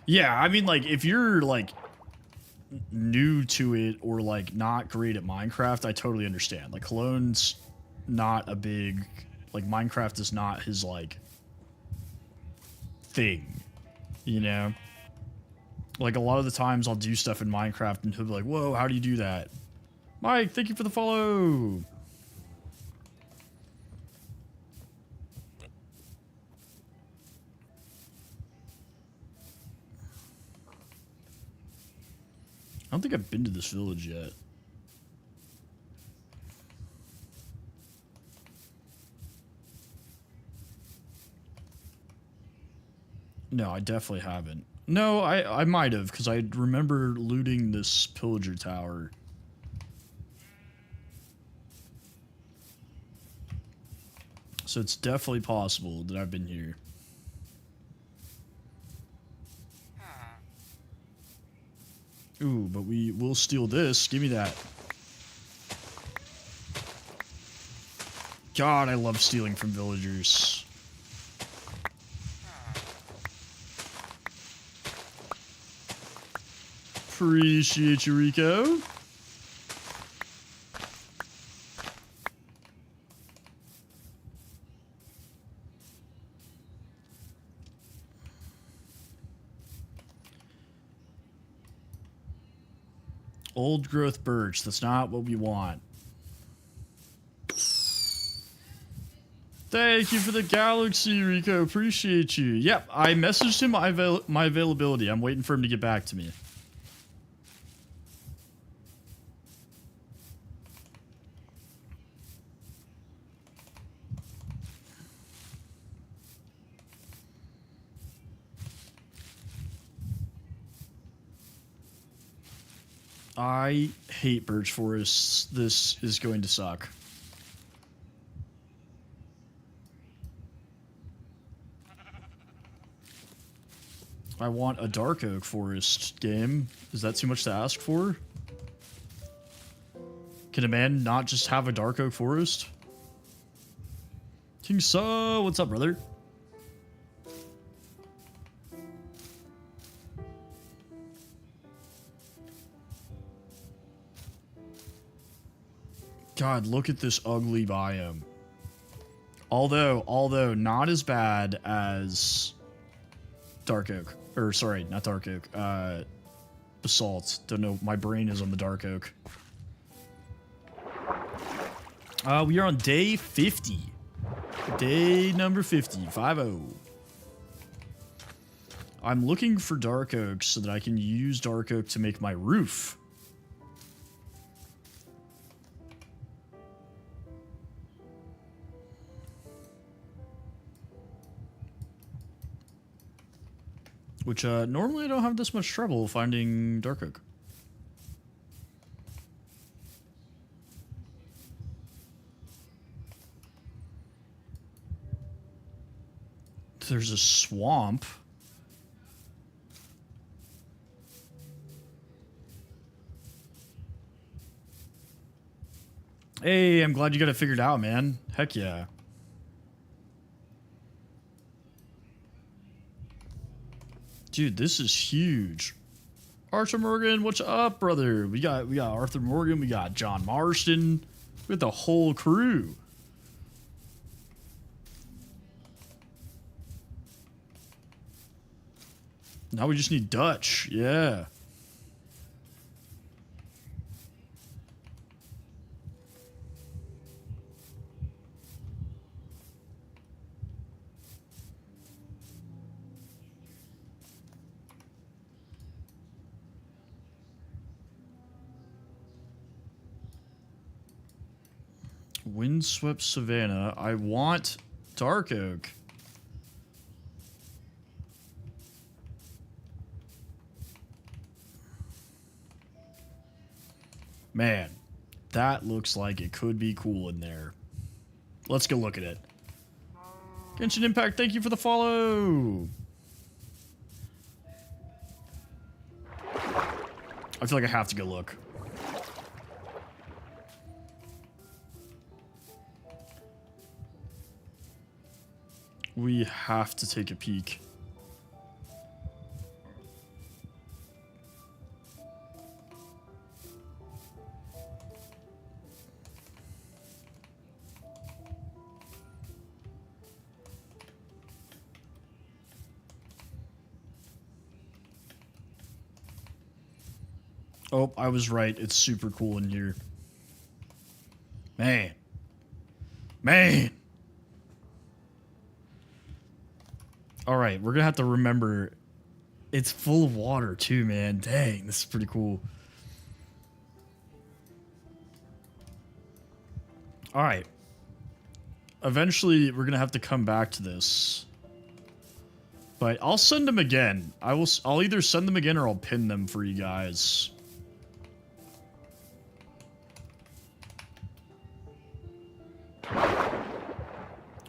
Yeah, I mean, like, if you're, like, new to it or, like, not great at Minecraft, I totally understand. Like, Cologne's not a big... Like, Minecraft is not his, like, thing, you know? Like, a lot of the times I'll do stuff in Minecraft and he'll be like, whoa, how do you do that? Mike, thank you for the follow! I don't think I've been to this village yet. No, I definitely haven't. No, I might have, because I remember looting this pillager tower. So it's definitely possible that I've been here. Ooh, but we will steal this. Give me that. God, I love stealing from villagers. Appreciate you, Rico. Old growth birch. That's not what we want. Thank you for the galaxy, Rico. Appreciate you. Yep, I messaged him my availability. I'm waiting for him to get back to me. I hate birch forests. This is going to suck. I want a dark oak forest game. Is that too much to ask for? Can a man not just have a dark oak forest? King So, what's up, brother? God, look at this ugly biome. Although not as bad as dark oak. Or sorry, not dark oak. Basalt. Don't know. My brain is on the dark oak. We are on day 50. Day number 50. 50. I'm looking for dark oak so that I can use dark oak to make my roof. Which, normally I don't have this much trouble finding dark oak. There's a swamp. Hey, I'm glad you got it figured out, man. Heck yeah. Dude, this is huge. Arthur Morgan, what's up, brother? We got Arthur Morgan, we got John Marston, with the whole crew. Now we just need Dutch, yeah. Windswept Savannah. I want Dark Oak. Man, that looks like it could be cool in there. Let's go look at it. Genshin Impact, thank you for the follow. I feel like I have to go look. We have to take a peek. Oh, I was right. It's super cool in here. Man. Man. All right, we're going to have to remember it's full of water too, man. Dang, this is pretty cool. All right. Eventually, we're going to have to come back to this. But I'll send them again. I'll either send them again or I'll pin them for you guys.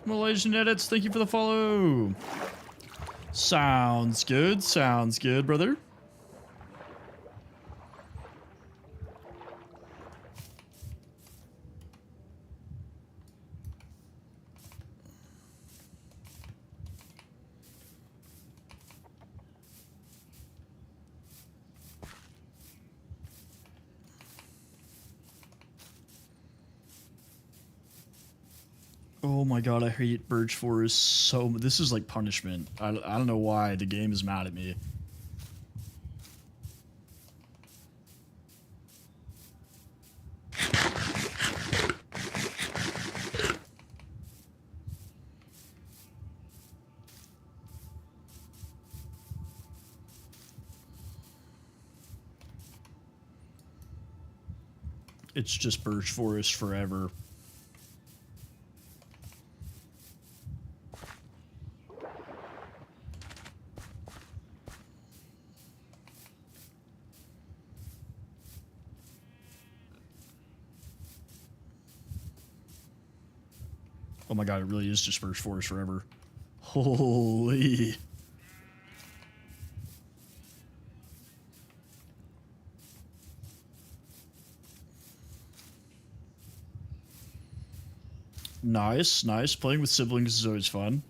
Malaysian Edits, thank you for the follow. Sounds good, brother. Oh my god, I hate Birch Forest so much. This is like punishment. I don't know why the game is mad at me. It's just Birch Forest forever. Oh my god, it really is just Birch Forest forever. Holy. Nice, nice. Playing with siblings is always fun.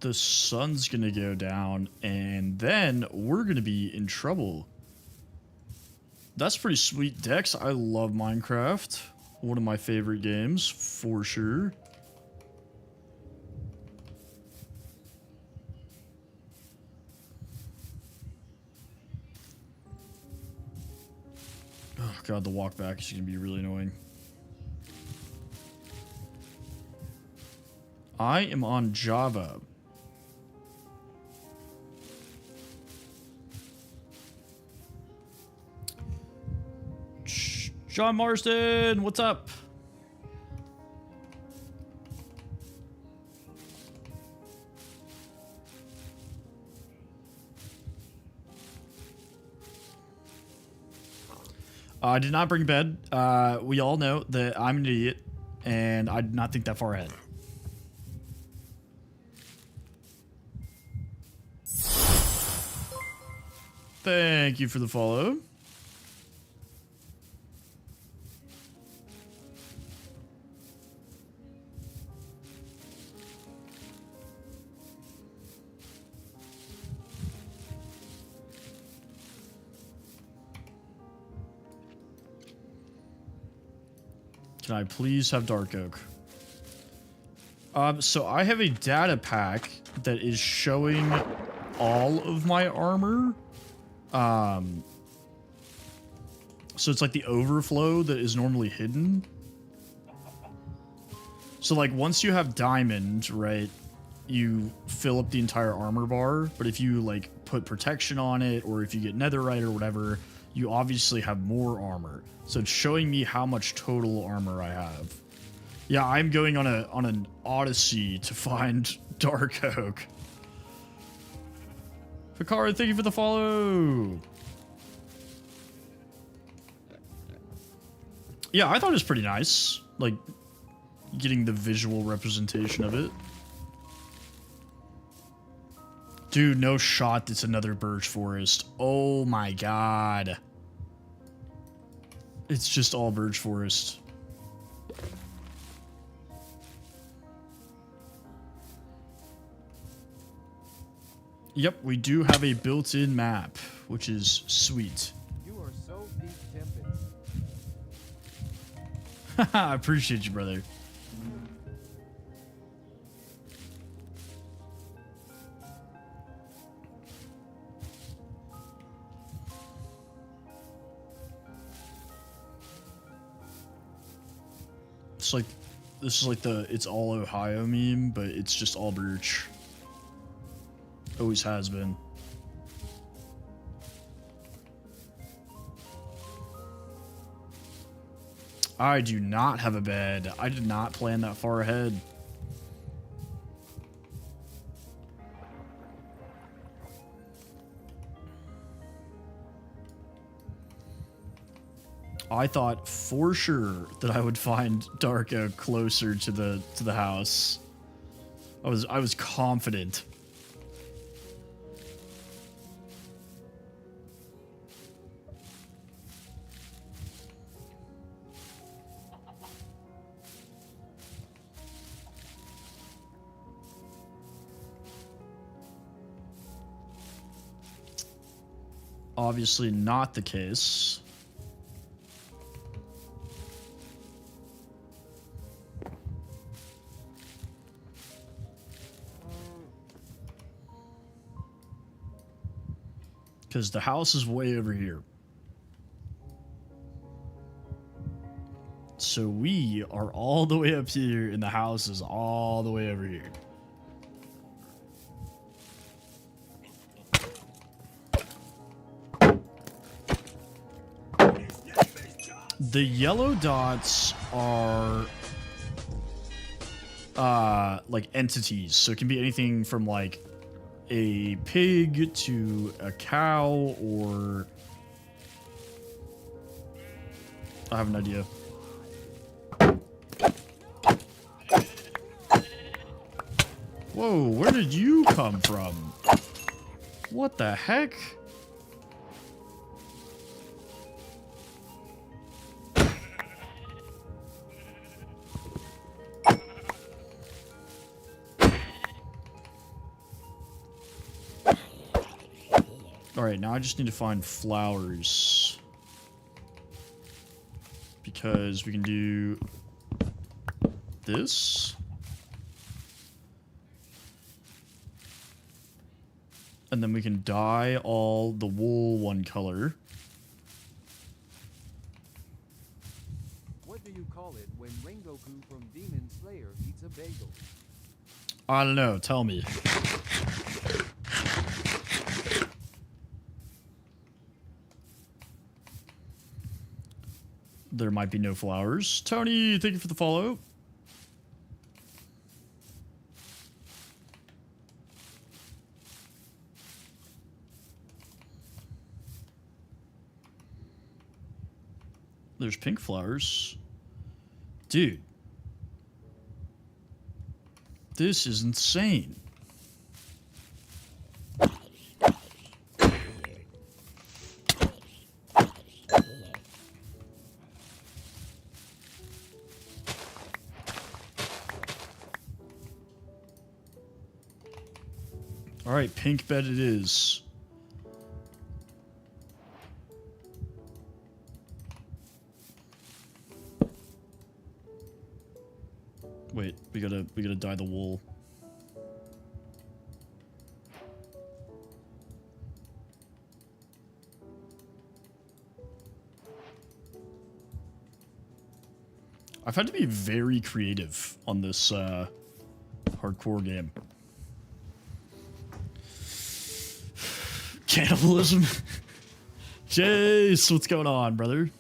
The sun's gonna go down, and then we're gonna be in trouble. That's pretty sweet, Dex. I love Minecraft. One of my favorite games, for sure. Oh god, the walk back is gonna be really annoying. I am on Java. John Marston, what's up? I did not bring bed. We all know that I'm an idiot, and I did not think that far ahead. Thank you for the follow. Can I please have dark oak? So I have a data pack that is showing all of my armor. So it's like the overflow that is normally hidden. So like once you have diamond, right, you fill up the entire armor bar. But if you like put protection on it, or if you get netherite or whatever, you obviously have more armor. So it's showing me how much total armor I have. Yeah, I'm going on an odyssey to find dark oak. Hikaru, thank you for the follow. Yeah, I thought it was pretty nice. Like, getting the visual representation of it. Dude, no shot it's another birch forest. Oh my god. It's just all birch forest. Yep, we do have a built-in map, which is sweet. You are so deep-tempered. I appreciate you, brother. It's like, this is like the it's all Ohio meme, but it's just all birch. Always has been. I do not have a bed. I did not plan that far ahead. I thought for sure that I would find dark oak closer to the house. I was confident. Obviously not the case. Because the house is way over here. So we are all the way up here, and the house is all the way over here. The yellow dots are like entities, so it can be anything from like a pig to a cow, or I have an idea. Whoa, where did you come from? What the heck? Alright, now I just need to find flowers. Because we can do this. And then we can dye all the wool one color. What do you call it when Rengoku from Demon Slayer eats a bagel? I don't know, tell me. There might be no flowers. Tony, thank you for the follow. There's pink flowers. Dude. This is insane. All right, pink bed it is. Wait, we gotta dye the wool. I've had to be very creative on this hardcore game. Cannibalism. Jace, what's going on, brother?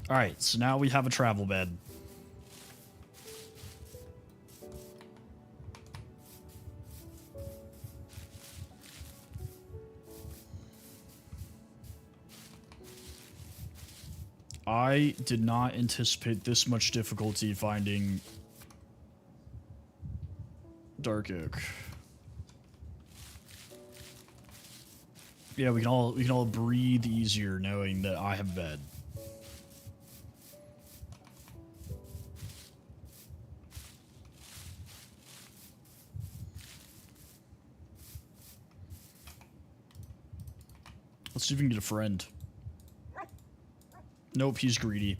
Alright, so now we have a travel bed. I did not anticipate this much difficulty finding dark oak. Yeah, we can all breathe easier knowing that I have bed. Let's see if we can get a friend. Nope, he's greedy.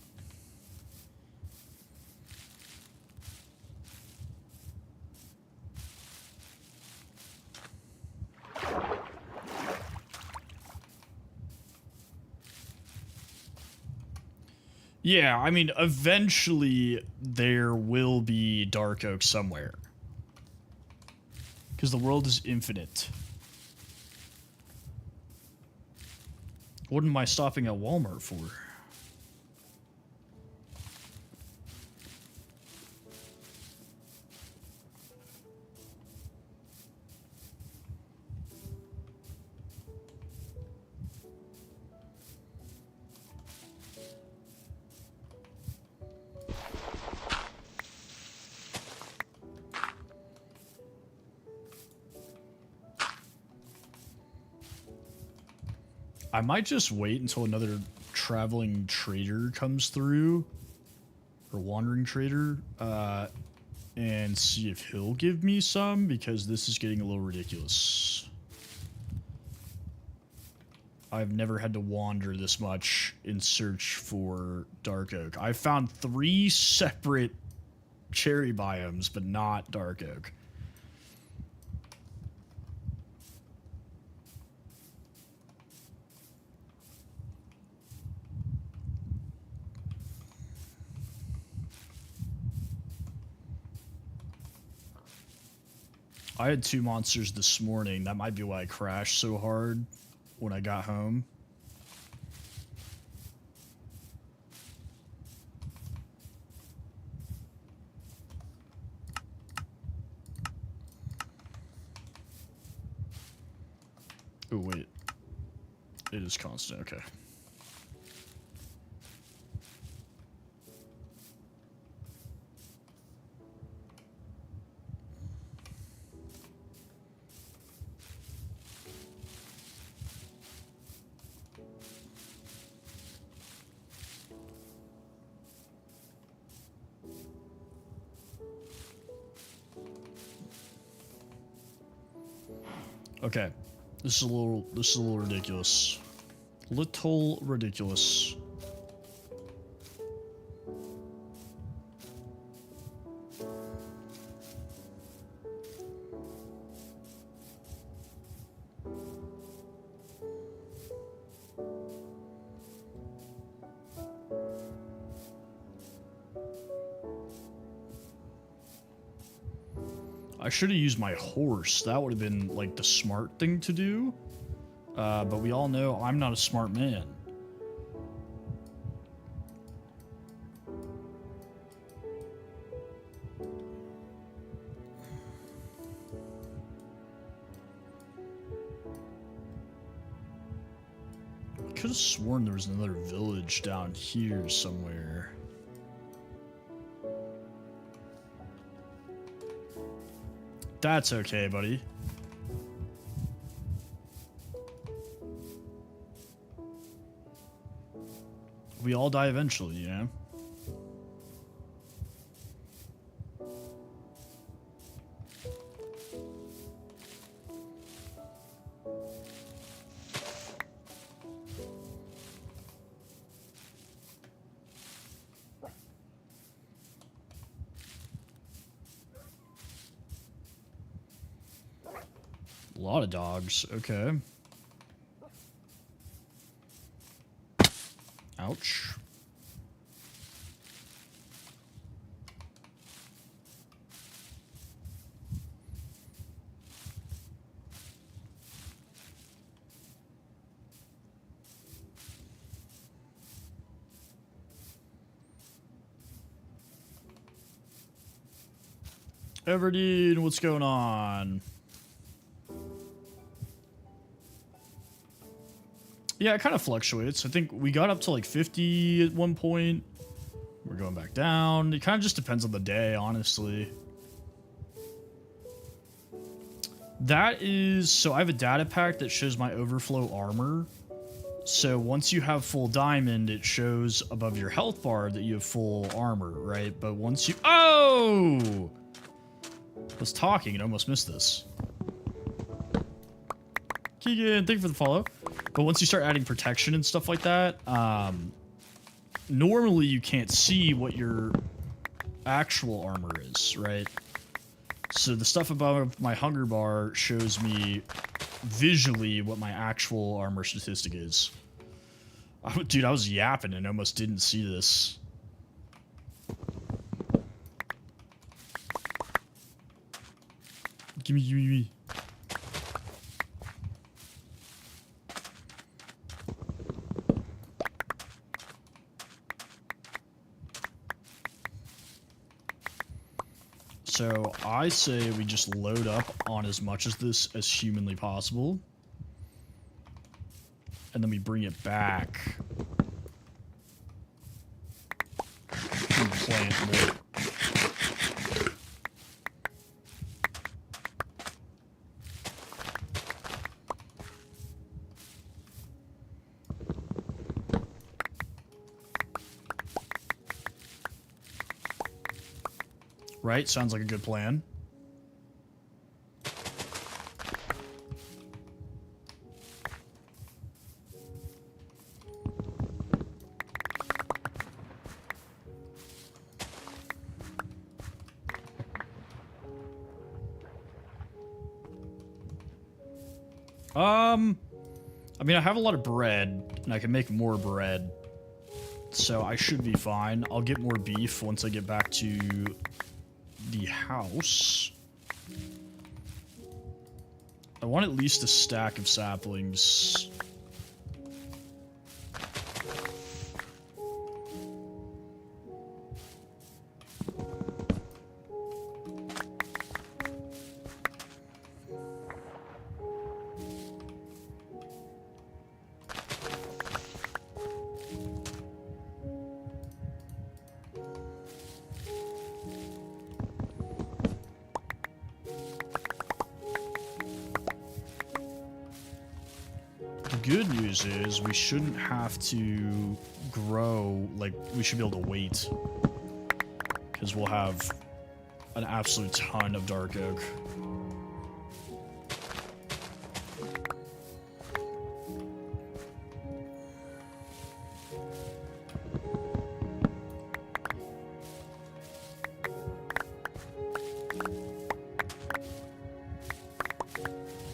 Yeah, I mean, eventually there will be dark oak somewhere. Because the world is infinite. What am I stopping at Walmart for? I might just wait until another traveling trader comes through, or wandering trader, and see if he'll give me some, because this is getting a little ridiculous. I've never had to wander this much in search for dark oak. I found 3 separate cherry biomes, but not dark oak. I had 2 monsters this morning. That might be why I crashed so hard when I got home. Oh, wait. It is constant. Okay. Okay, this is a little ridiculous. Little ridiculous. I should have used my horse. That would have been, like, the smart thing to do. But we all know I'm not a smart man. could have sworn there was another village down here somewhere. That's okay, buddy. We all die eventually, you know? A lot of dogs. Okay. Ouch. Everdeen, what's going on? Yeah, it kind of fluctuates. I think we got up to like 50 at one point. We're going back down. It kind of just depends on the day, honestly. That is... So I have a data pack that shows my overflow armor. So once you have full diamond, it shows above your health bar that you have full armor, right? But once you... Oh! I was talking and almost missed this. Keegan, thank you for the follow. But once you start adding protection and stuff like that, normally you can't see what your actual armor is, right? So the stuff above my hunger bar shows me visually what my actual armor statistic is. Dude, I was yapping and almost didn't see this. Gimme, gimme, gimme. So I say we just load up on as much of this as humanly possible. And then we bring it back. And plant more. Right? Sounds like a good plan. I mean, I have a lot of bread, and I can make more bread. So I should be fine. I'll get more beef once I get back to the house. I want at least a stack of saplings. Good news is we shouldn't have to grow, like, we should be able to wait. Because we'll have an absolute ton of dark oak.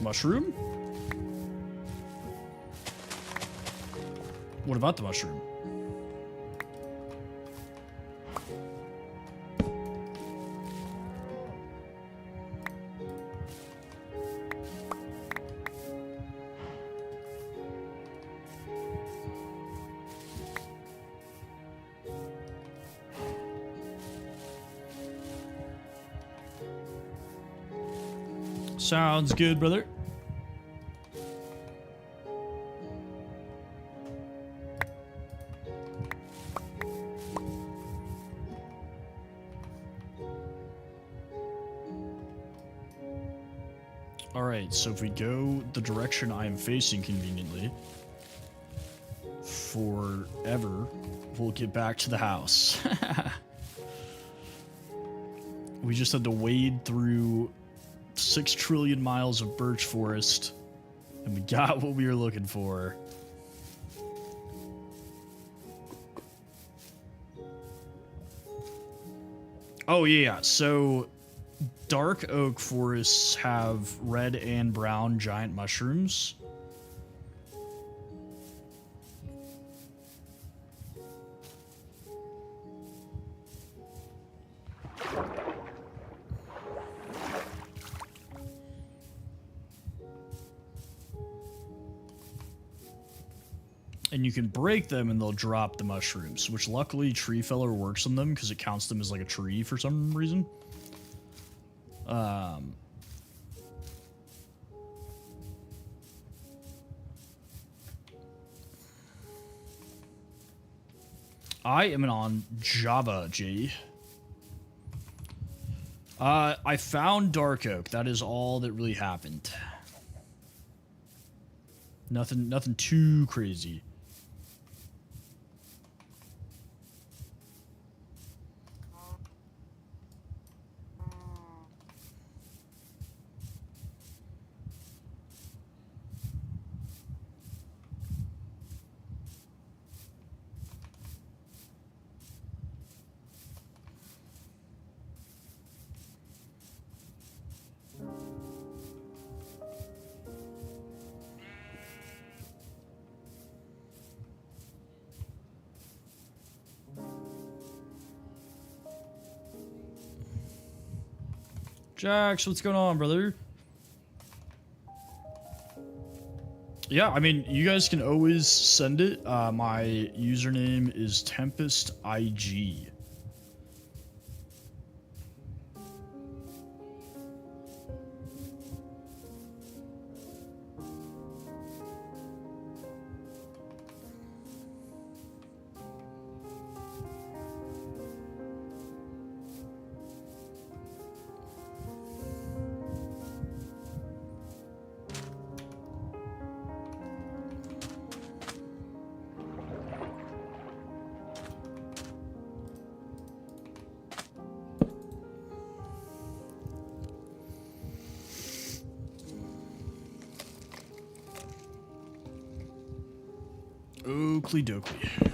Mushroom? What about the mushroom? Sounds good, brother. Alright, so if we go the direction I am facing conveniently, forever, we'll get back to the house. We just had to wade through 6 trillion miles of birch forest, and we got what we were looking for. Oh yeah, so dark oak forests have red and brown giant mushrooms. And you can break them and they'll drop the mushrooms, which luckily Tree Feller works on them because it counts them as like a tree for some reason. I am on Java, G. I found Dark Oak. That is all that really happened. Nothing too crazy. Jax, what's going on, brother? Yeah, I mean, you guys can always send it. My username is Tempest IG. Oakley dokley.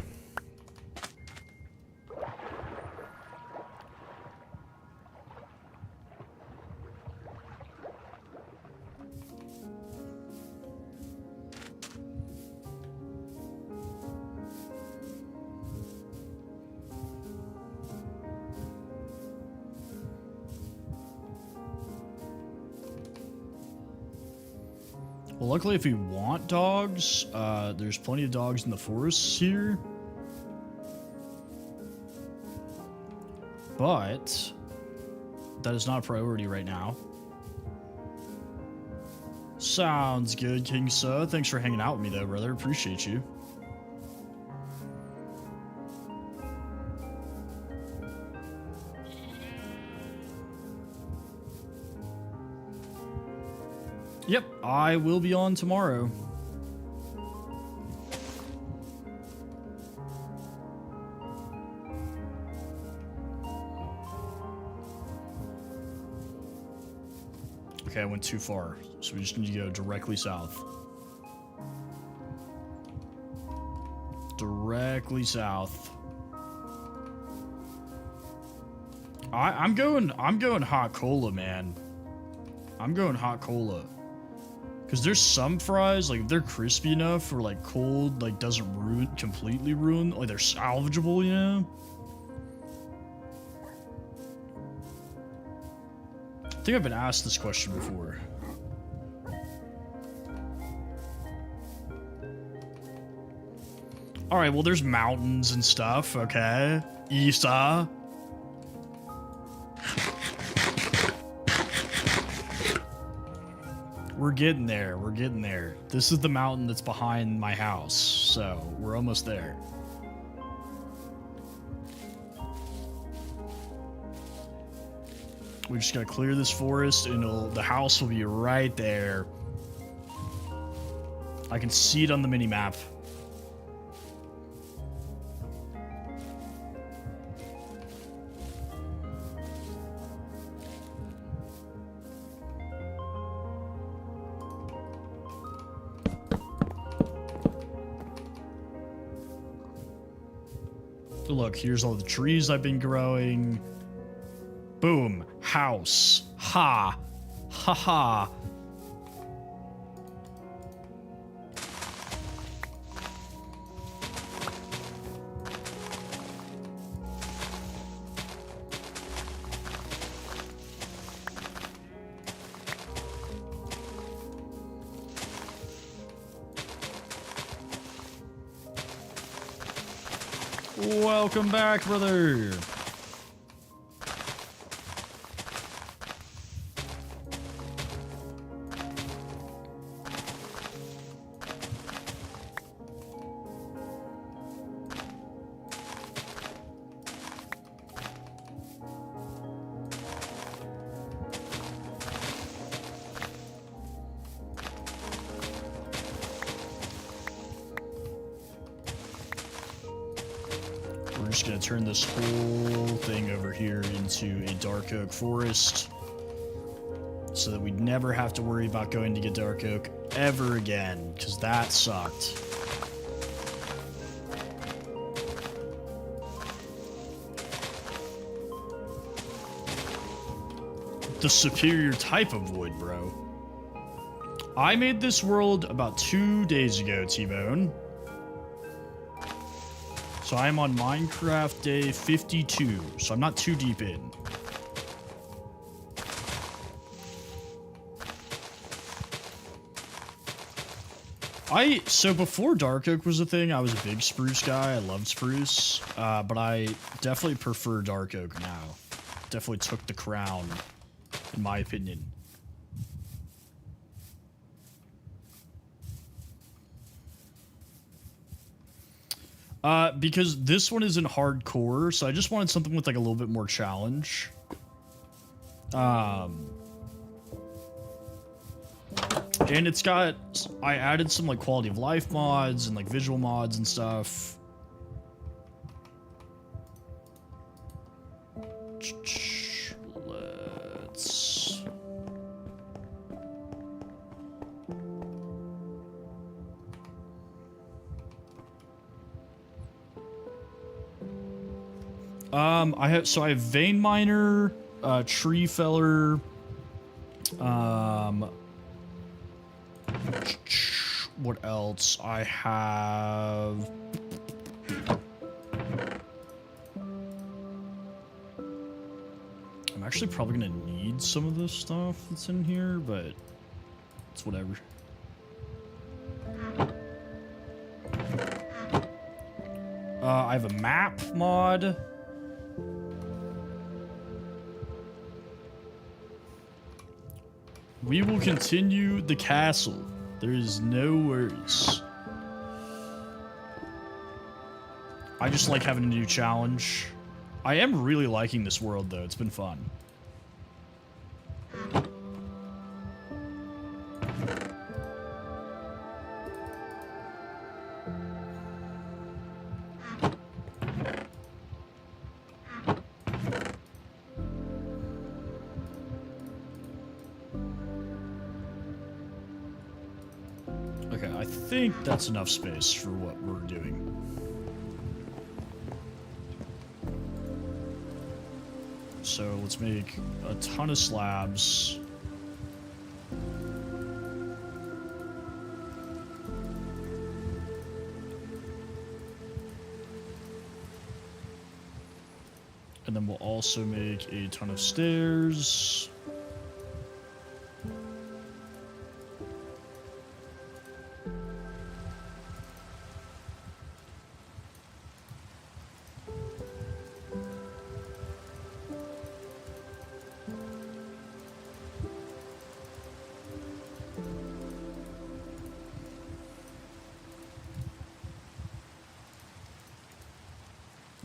Well, luckily, if you want dogs, there's plenty of dogs in the forests here. But that is not a priority right now. Sounds good, King Sir. Thanks for hanging out with me, though, brother. Appreciate you. Yep, I will be on tomorrow. Okay, I went too far, so we just need to go directly south. Directly south. I'm going hot cola, man. I'm going hot cola. Because there's some fries, like, if they're crispy enough or, like, cold, like, doesn't completely ruin, like, they're salvageable, you know? I think I've been asked this question before. Alright, well, there's mountains and stuff, okay? Isa. We're getting there. We're getting there. This is the mountain that's behind my house, so we're almost there. We just gotta clear this forest, and the house will be right there. I can see it on the mini map. Look, here's all the trees I've been growing. Boom. House. Ha. Ha ha. Welcome back, brother. We're just gonna turn this whole thing over here into a dark oak forest so that we never have to worry about going to get dark oak ever again, because that sucked. The superior type of wood, bro. I made this world about 2 days ago, T-Bone. So I'm on Minecraft day 52, so I'm not too deep in. So before Dark Oak was a thing, I was a big spruce guy. I loved spruce, but I definitely prefer Dark Oak now. Definitely took the crown, in my opinion. Because this one isn't hardcore, so I just wanted something with like a little bit more challenge. And it's got, I added some like quality of life mods and like visual mods and stuff. Let's... I have Vein Miner, Tree Feller, what else? I have... I'm actually probably gonna need some of this stuff that's in here, but it's whatever. I have a map mod. We will continue the castle. There is no worries. I just like having a new challenge. I am really liking this world, though. It's been fun. Okay, I think that's enough space for what we're doing. So let's make a ton of slabs. And then we'll also make a ton of stairs.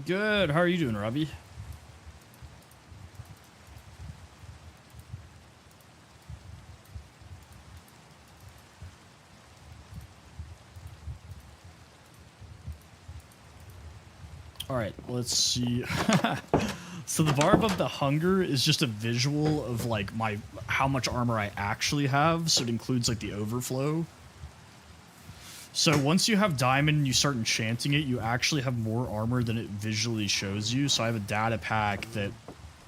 Good. How are you doing, Robbie? All right, let's see. So the bar above the hunger is just a visual of like how much armor I actually have. So it includes like the overflow. So once you have diamond and you start enchanting it, you actually have more armor than it visually shows you. So I have a data pack that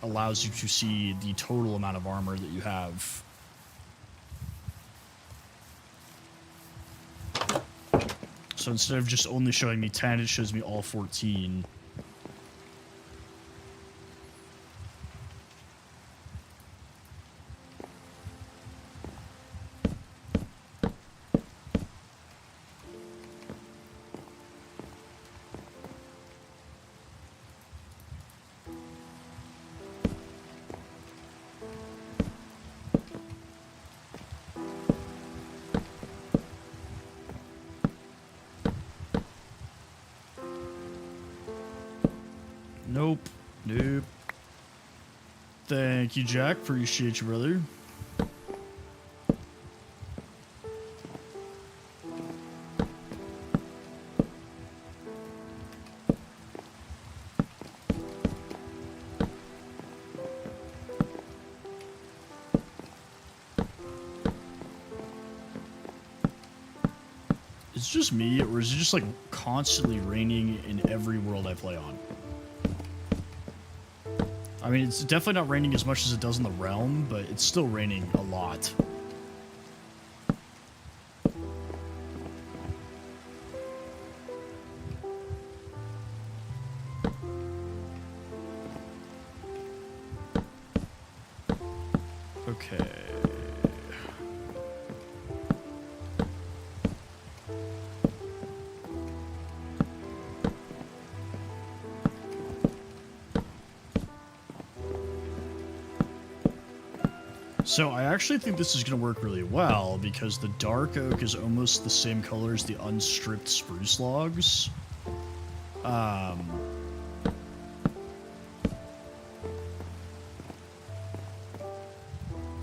allows you to see the total amount of armor that you have. So instead of just only showing me 10, it shows me all 14. Nope. Nope. Thank you, Jack. Appreciate you, brother. Is it just me, or is it just like constantly raining in every world I play on? I mean, it's definitely not raining as much as it does in the realm, but it's still raining a lot. Okay. So I actually think this is going to work really well because the dark oak is almost the same color as the unstripped spruce logs.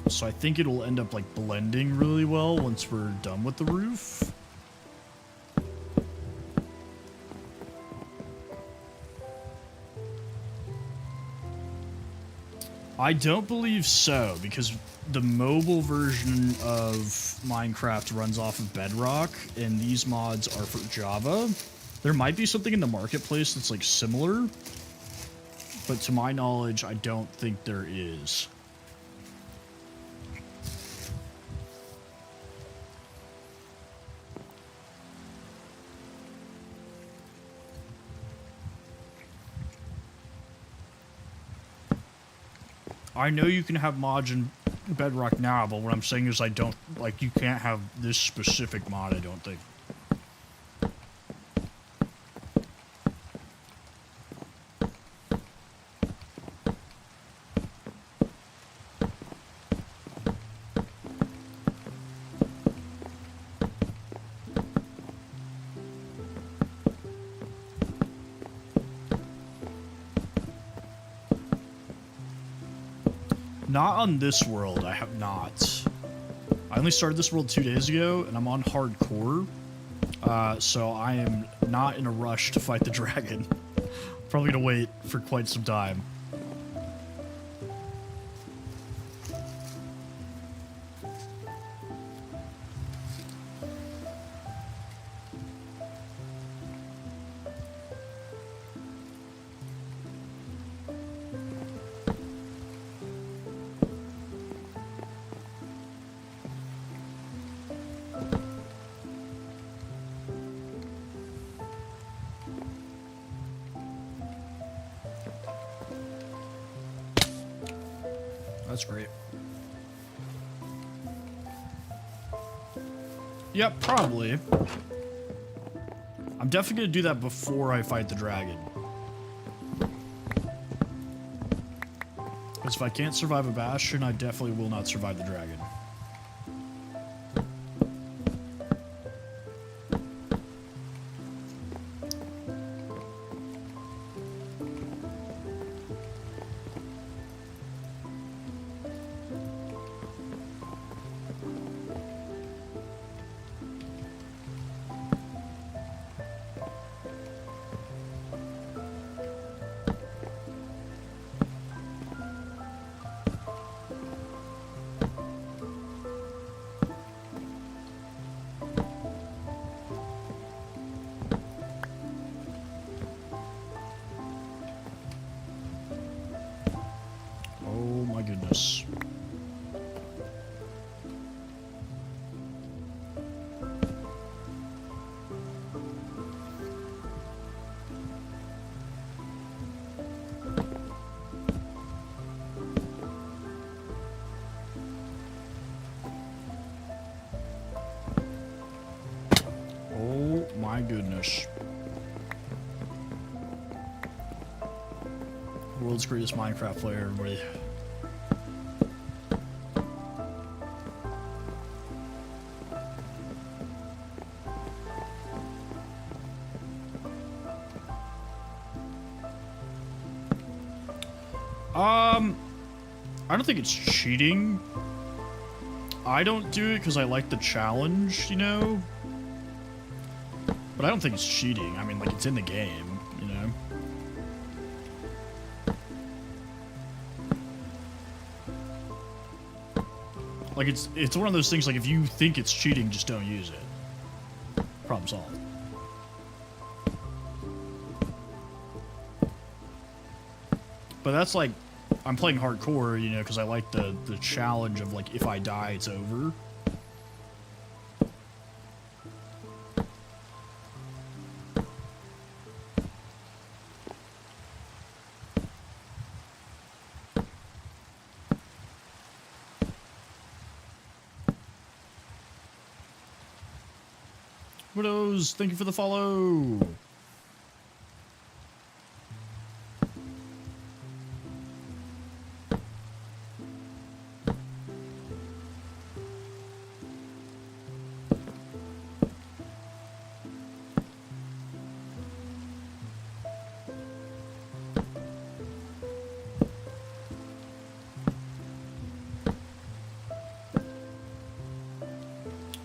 So I think it'll end up like blending really well once we're done with the roof. I don't believe so, because the mobile version of Minecraft runs off of Bedrock, and these mods are for Java. There might be something in the marketplace that's like similar, but to my knowledge, I don't think there is. I know you can have mods in Bedrock now, but what I'm saying is I don't, like, you can't have this specific mod, I don't think. Not on this world, I have not. I only started this world 2 days ago, and I'm on hardcore. So I am not in a rush to fight the dragon. Probably gonna wait for quite some time. That's great. Yep, probably. I'm definitely gonna do that before I fight the dragon. Because if I can't survive a bastion, I definitely will not survive the dragon. finish. World's greatest Minecraft player, everybody. I don't think it's cheating. I don't do it because I like the challenge, you know? But I don't think it's cheating. I mean, like, it's in the game, you know? Like, it's one of those things, like, if you think it's cheating, just don't use it. Problem solved. But that's like, I'm playing hardcore, you know, because I like the challenge of, like, if I die, it's over. Widows, thank you for the follow.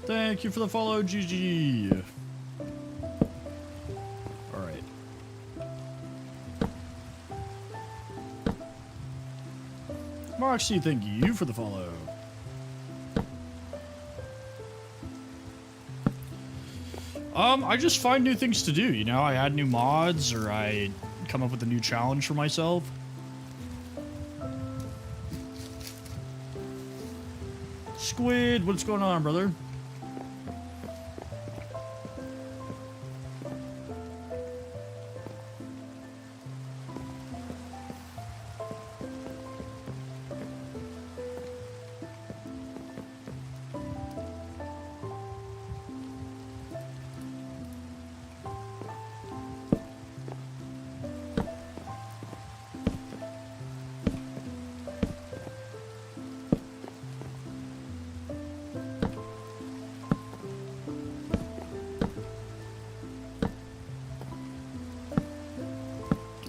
Thank you for the follow, GG. Alright. Moxie, thank you for the follow. I just find new things to do, you know? I add new mods, or I come up with a new challenge for myself. Squid, what's going on, brother?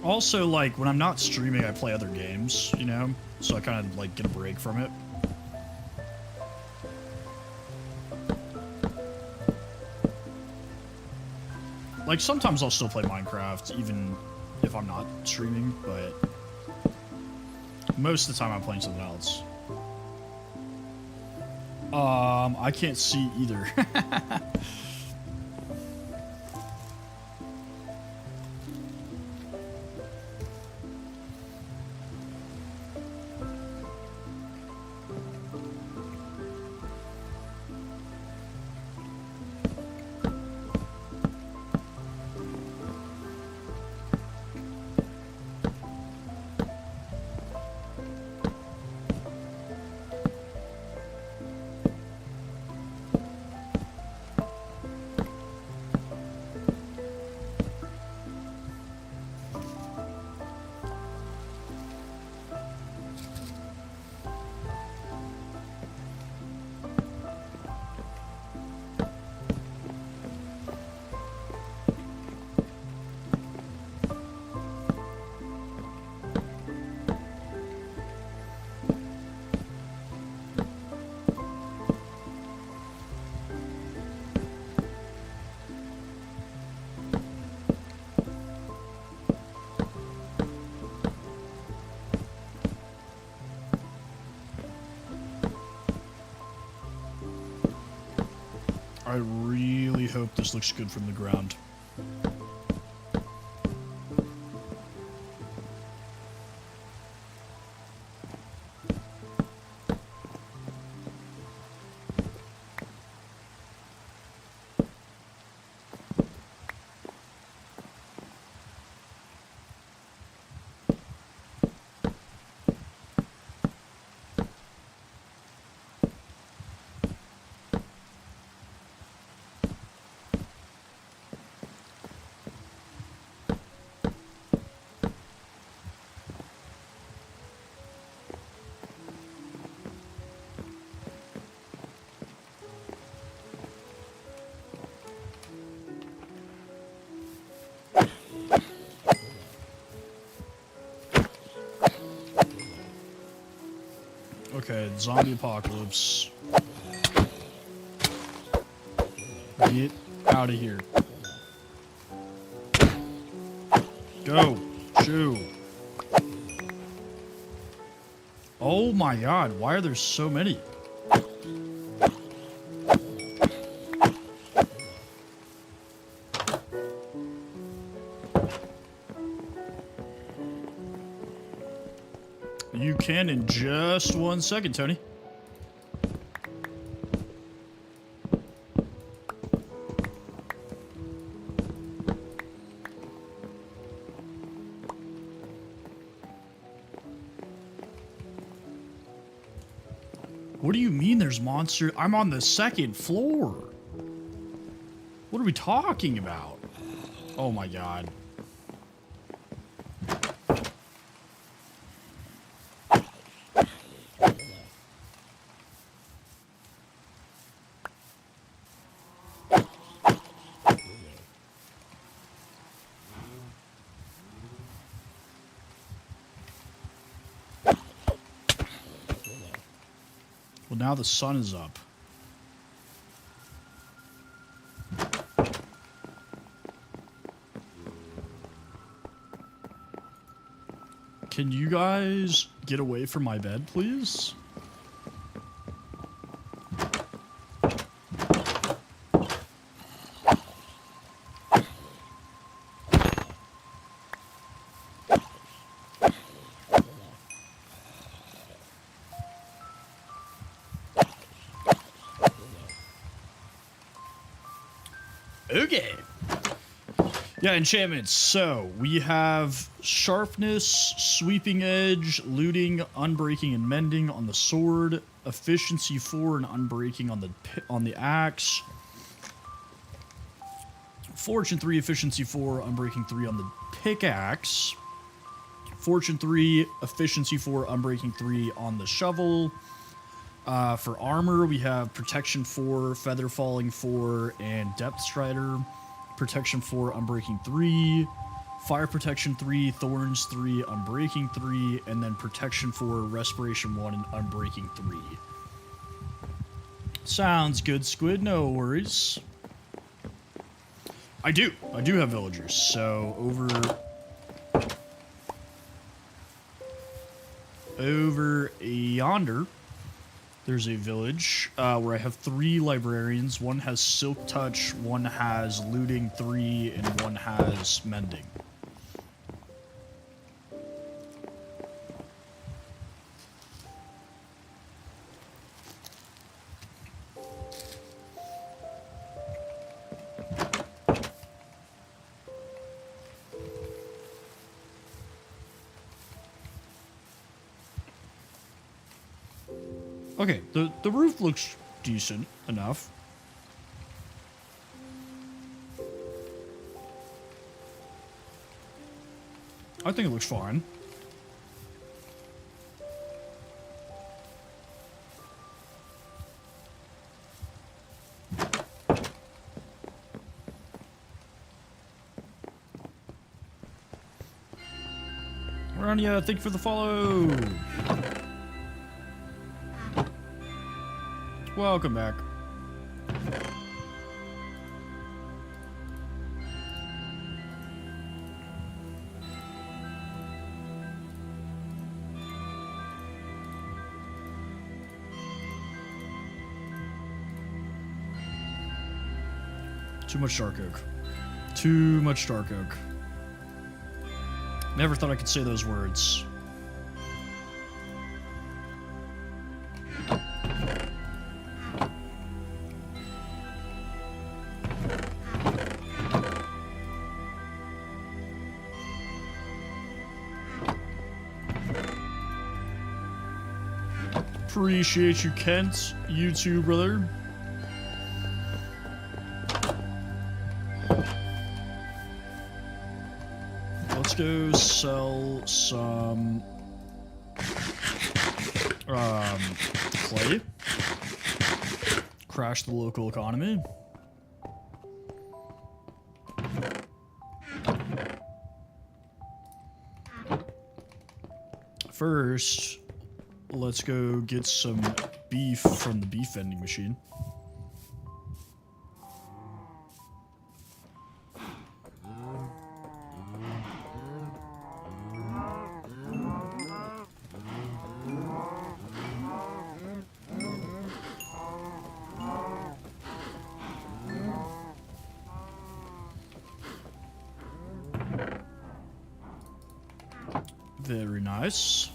Also, like, when I'm not streaming, I play other games, you know? So I kind of, like, get a break from it. Like, sometimes I'll still play Minecraft, even if I'm not streaming, but most of the time I'm playing something else. I can't see either. I really hope this looks good from the ground. Okay, zombie apocalypse. Get out of here. Go. Shoo. Oh my god, why are there so many? You can in just 1 second, Tony. What do you mean there's monster? I'm on the 2nd floor. What are we talking about? Oh my god. Well, now the sun is up. Can you guys get away from my bed, please? Okay. Yeah, enchantments. So we have sharpness, sweeping edge, looting, unbreaking, and mending on the sword. Efficiency 4 and unbreaking on the axe. Fortune 3, efficiency 4, unbreaking 3 on the pickaxe. Fortune 3, efficiency 4, unbreaking 3 on the shovel. For armor, we have protection 4, feather falling 4, and depth strider. Protection 4, unbreaking 3. Fire protection 3, thorns 3, unbreaking 3, and then protection 4, respiration 1, and unbreaking 3. Sounds good, Squid. No worries. I do have villagers. So over yonder, there's a village where I have 3 librarians. One has silk touch, one has looting 3, and one has mending. Okay, the roof looks decent enough. I think it looks fine. Rania, thank you for the follow. Welcome back. Too much dark oak. Too much dark oak. Never thought I could say those words. Appreciate you, Kent. You too, brother. Let's go sell some clay. Crash the local economy. First, let's go get some beef from the beef vending machine. Very nice.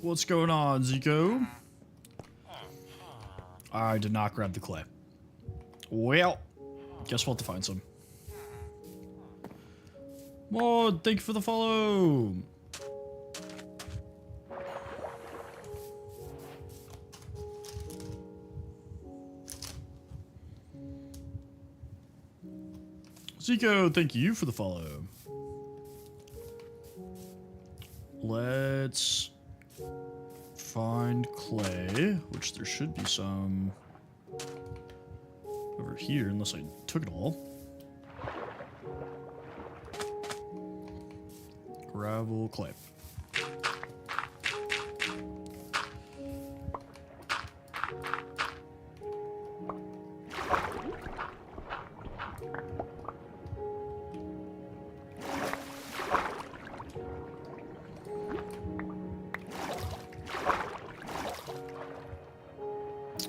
What's going on, Zico? I did not grab the clay. Well, guess we'll have to find some. Mod, thank you for the follow. Zico, thank you for the follow. Let's find clay, which there should be some over here, unless I took it all. Gravel, clay.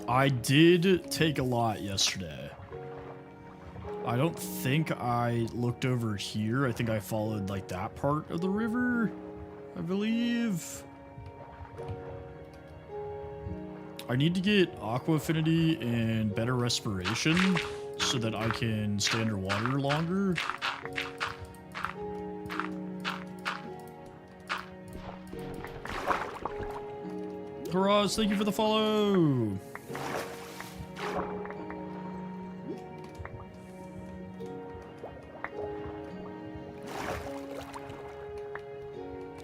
I did take a lot yesterday. I don't think I looked over here. I think I followed like that part of the river, I believe. I need to get aqua affinity and better respiration so that I can stay underwater longer. Haraz, thank you for the follow.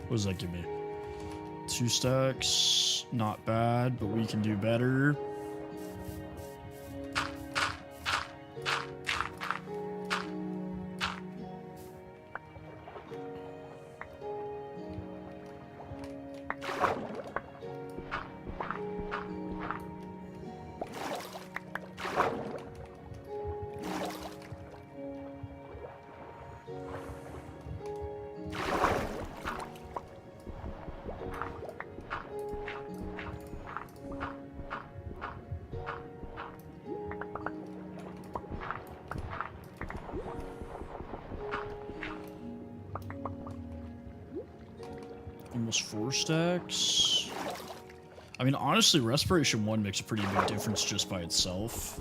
What does that give me? 2 stacks. Not bad, but we can do better. Almost 4 stacks. I mean, honestly, Respiration 1 makes a pretty big difference just by itself.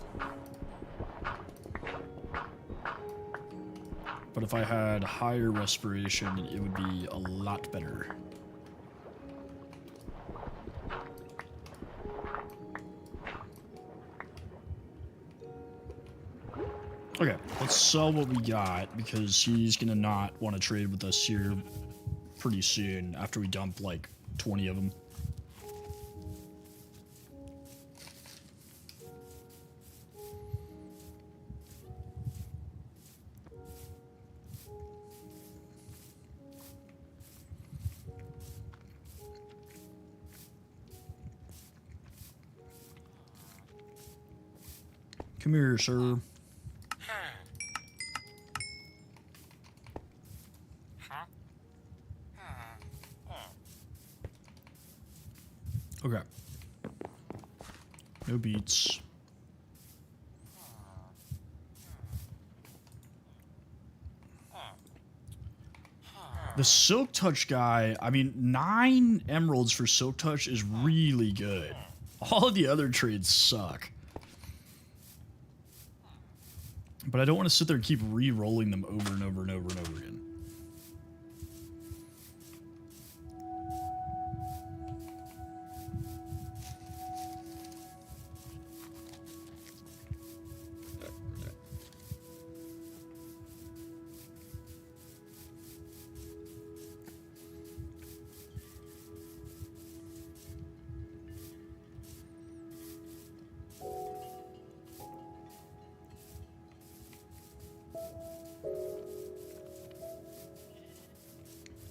But if I had higher Respiration, it would be a lot better. Okay, let's sell what we got, because he's gonna not want to trade with us here pretty soon after we dump like 20 of them. Come here, sir. Okay. No beats. The Silk Touch guy, I mean, 9 emeralds for Silk Touch is really good. All of the other trades suck. But I don't want to sit there and keep re-rolling them over and over and over and over again.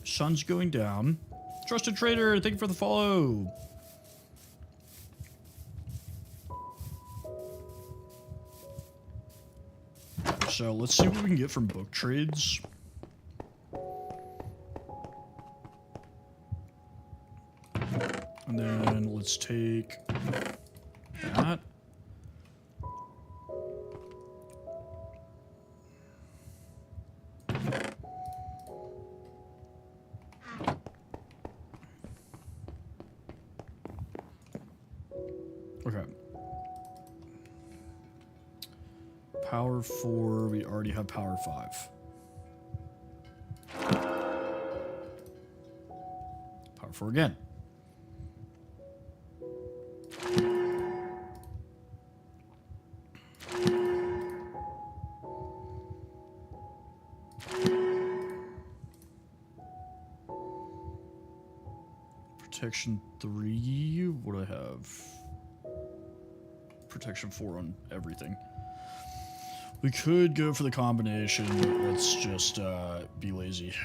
Sun's going down. Trusted Trader, thank you for the follow. So let's see what we can get from book trades. And then let's take that. Okay. Power 4, we already have power 5. Power 4 again. Protection 3, what do I have? Protection 4 on everything. We could go for the combination, but let's just be lazy.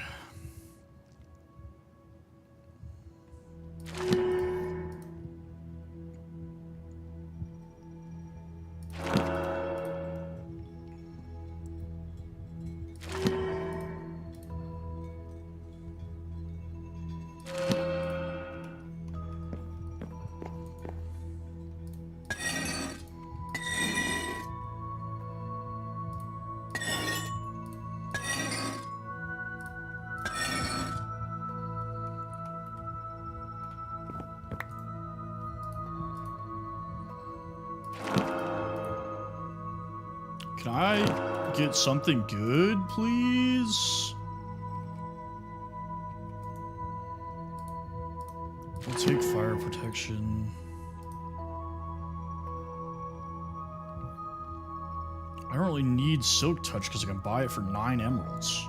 Can I get something good, please? I'll take fire protection. I don't really need Silk Touch because I can buy it for 9 emeralds.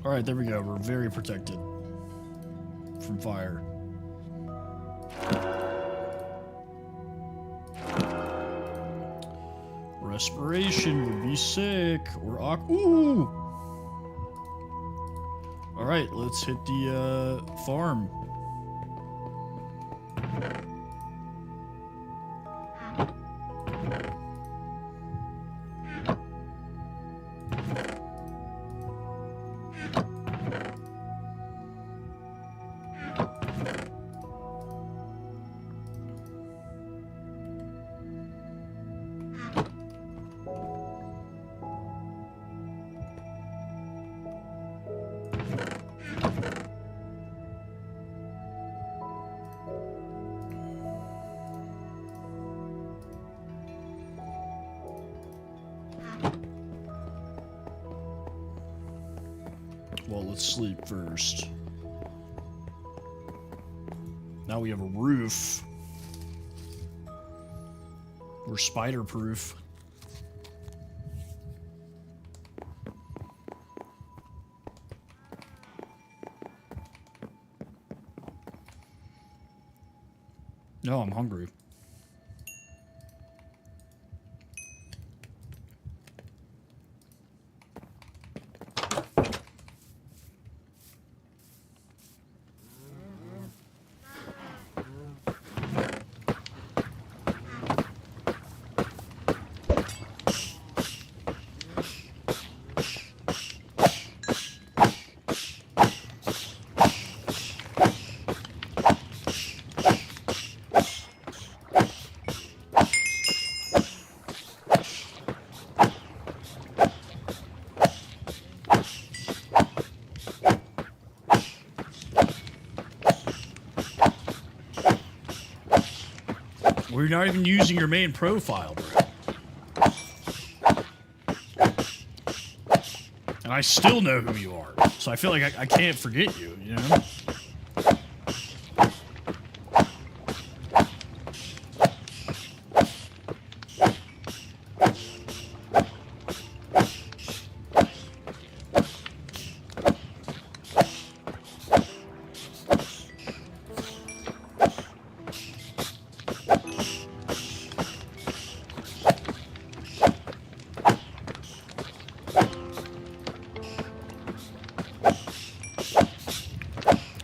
Alright, there we go. We're very protected from fire. Respiration would be sick. Or ooh! Alright, let's hit the farm. Well, let's sleep first. Now we have a roof. We're spider-proof. No, I'm hungry. We're not even using your main profile, bro. And I still know who you are. So I feel like I can't forget you, you know?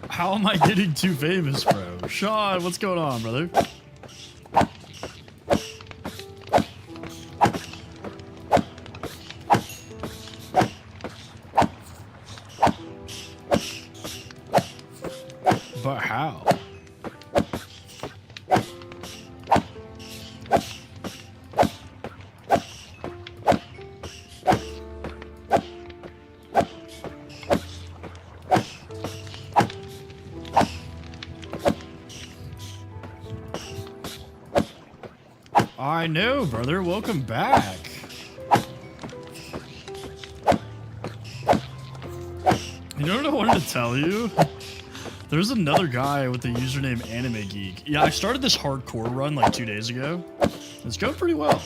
How am I getting too famous, bro? Sean, what's going on, brother? But how? I know, brother. Welcome back. You know what I wanted to tell you? There's another guy with the username Anime Geek. Yeah, I started this hardcore run like 2 days ago. It's going pretty well.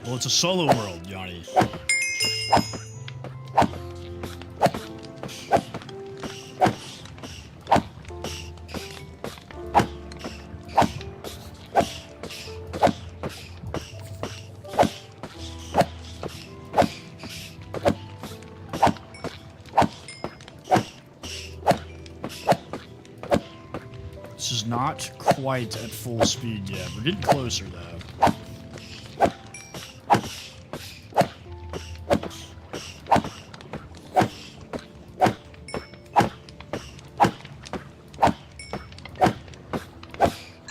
Well, it's a solo world, Yanni. This is not quite at full speed yet. We're getting closer, though.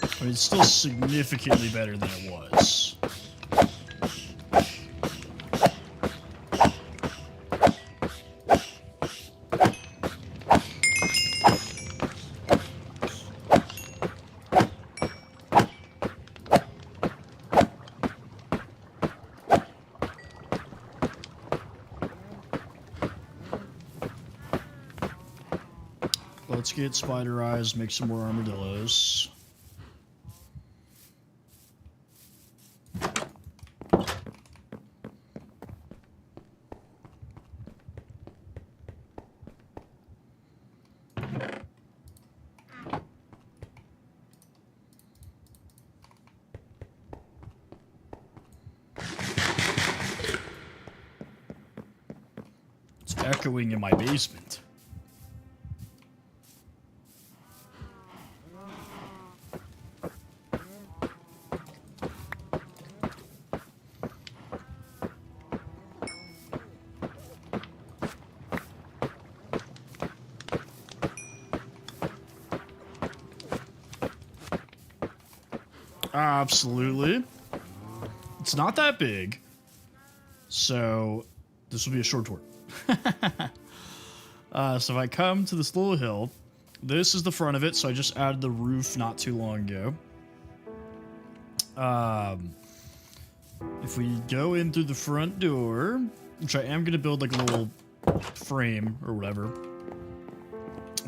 I mean, it's still significantly better than it was. Let's get spider eyes, make some more armadillos. It's echoing in my basement. Absolutely. It's not that big. So this will be a short tour. So if I come to this little hill, this is the front of it. So I just added the roof not too long ago. If we go in through the front door, which I am going to build like a little frame or whatever.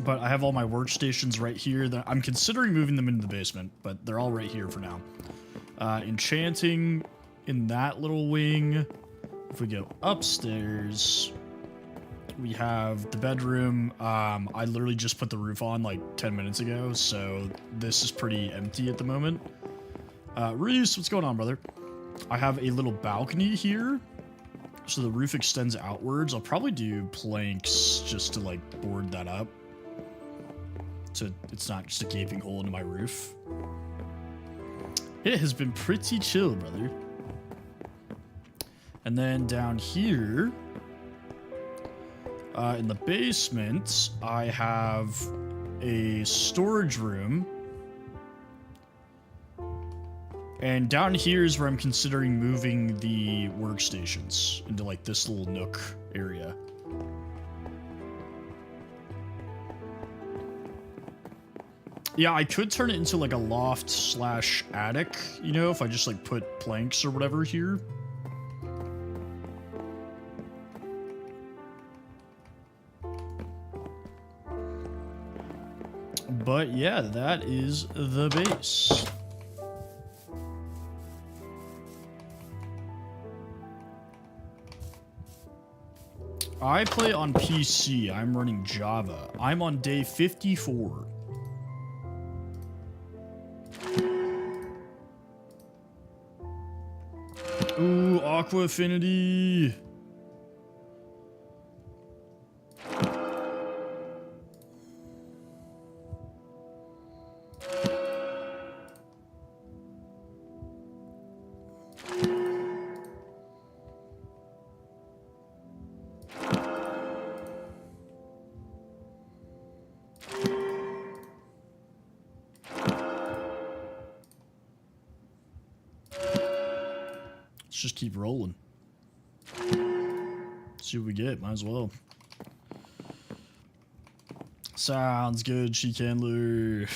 But I have all my workstations right here. That I'm considering moving them into the basement, but they're all right here for now. Enchanting in that little wing. If we go upstairs, we have the bedroom. I literally just put the roof on like 10 minutes ago, so this is pretty empty at the moment. Reese, what's going on, brother? I have a little balcony here, so the roof extends outwards. I'll probably do planks just to like board that up, so it's not just a gaping hole into my roof. It has been pretty chill, brother. And then down here, in the basement, I have a storage room. And down here is where I'm considering moving the workstations into like this little nook area. Yeah, I could turn it into like a loft slash attic, you know, if I just like put planks or whatever here. But yeah, that is the base. I play on PC. I'm running Java. I'm on day 54. Ooh, Aqua Affinity. Let's just keep rolling. See what we get. Might as well. Sounds good, Shikanlu.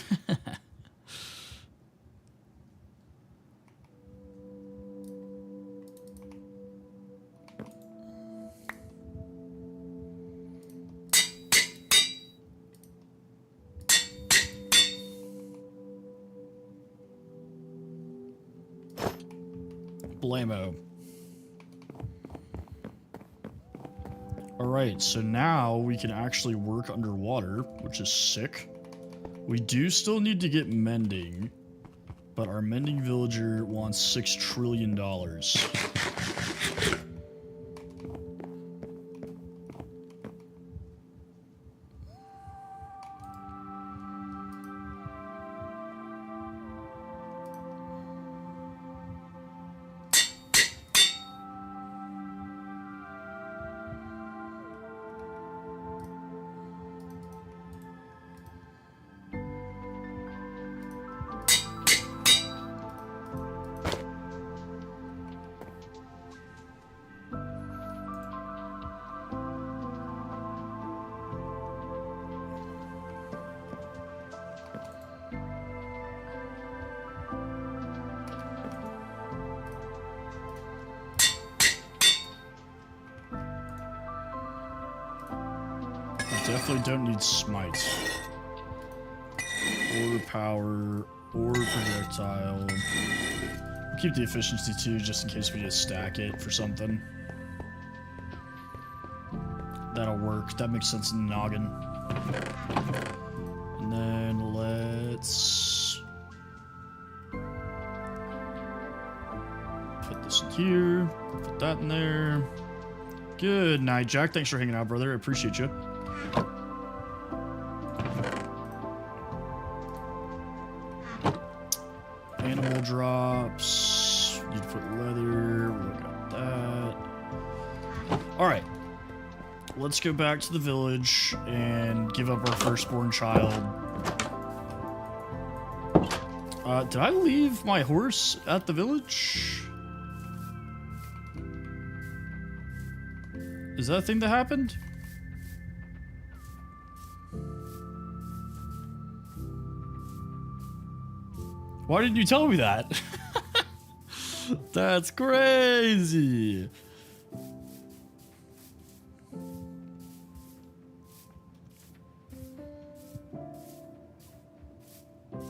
Blammo. Alright, so now we can actually work underwater, which is sick. We do still need to get mending, but our mending villager wants $6 trillion. Definitely don't need smite. Or power, or projectile. Keep the efficiency too, just in case we just stack it for something. That'll work. That makes sense in the noggin. And then let's put this in here. Put that in there. Good night, Jack. Thanks for hanging out, brother. I appreciate you. Animal drops. Need to put leather. We got that. Alright. Let's go back to the village and give up our firstborn child. Did I leave my horse at the village? Is that a thing that happened? Why didn't you tell me that? That's crazy.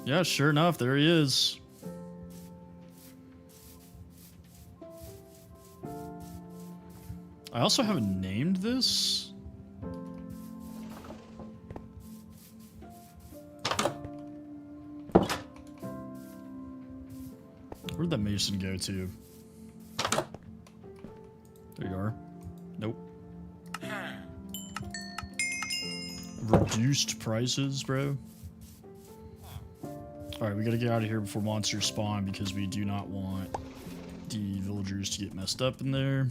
Yeah, sure enough, there he is. I also haven't named this. Where'd that mason go to? There you are. Nope. Reduced prices, bro. Alright, we gotta get out of here before monsters spawn because we do not want the villagers to get messed up in there.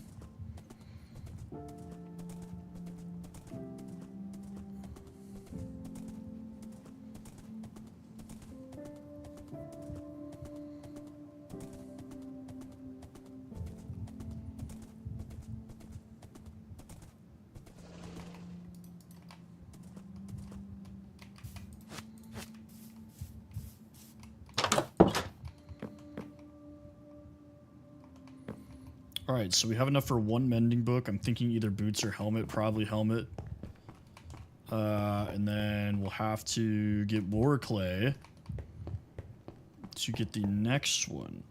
All right, so we have enough for one mending book. I'm thinking either boots or helmet, probably helmet. And then we'll have to get more clay to get the next one.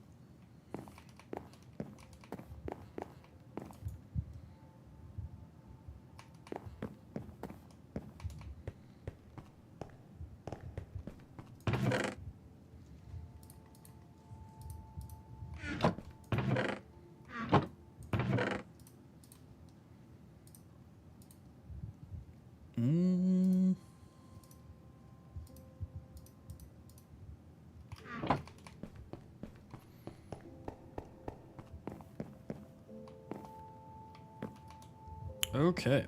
Okay.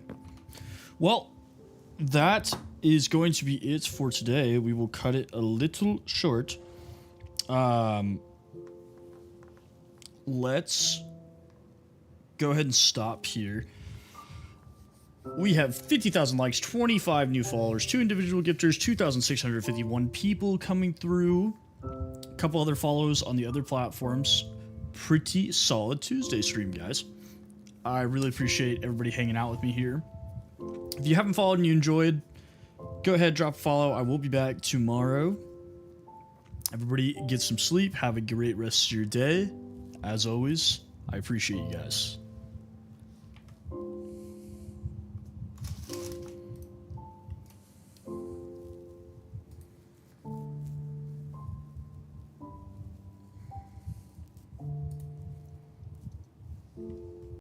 Well, that is going to be it for today. We will cut it a little short. Let's go ahead and stop here. We have 50,000 likes, 25 new followers, 2 individual gifters, 2,651 people coming through. A couple other follows on the other platforms. Pretty solid Tuesday stream, guys. I really appreciate everybody hanging out with me here. If you haven't followed and you enjoyed, go ahead, drop a follow. I will be back tomorrow. Everybody get some sleep. Have a great rest of your day. As always, I appreciate you guys.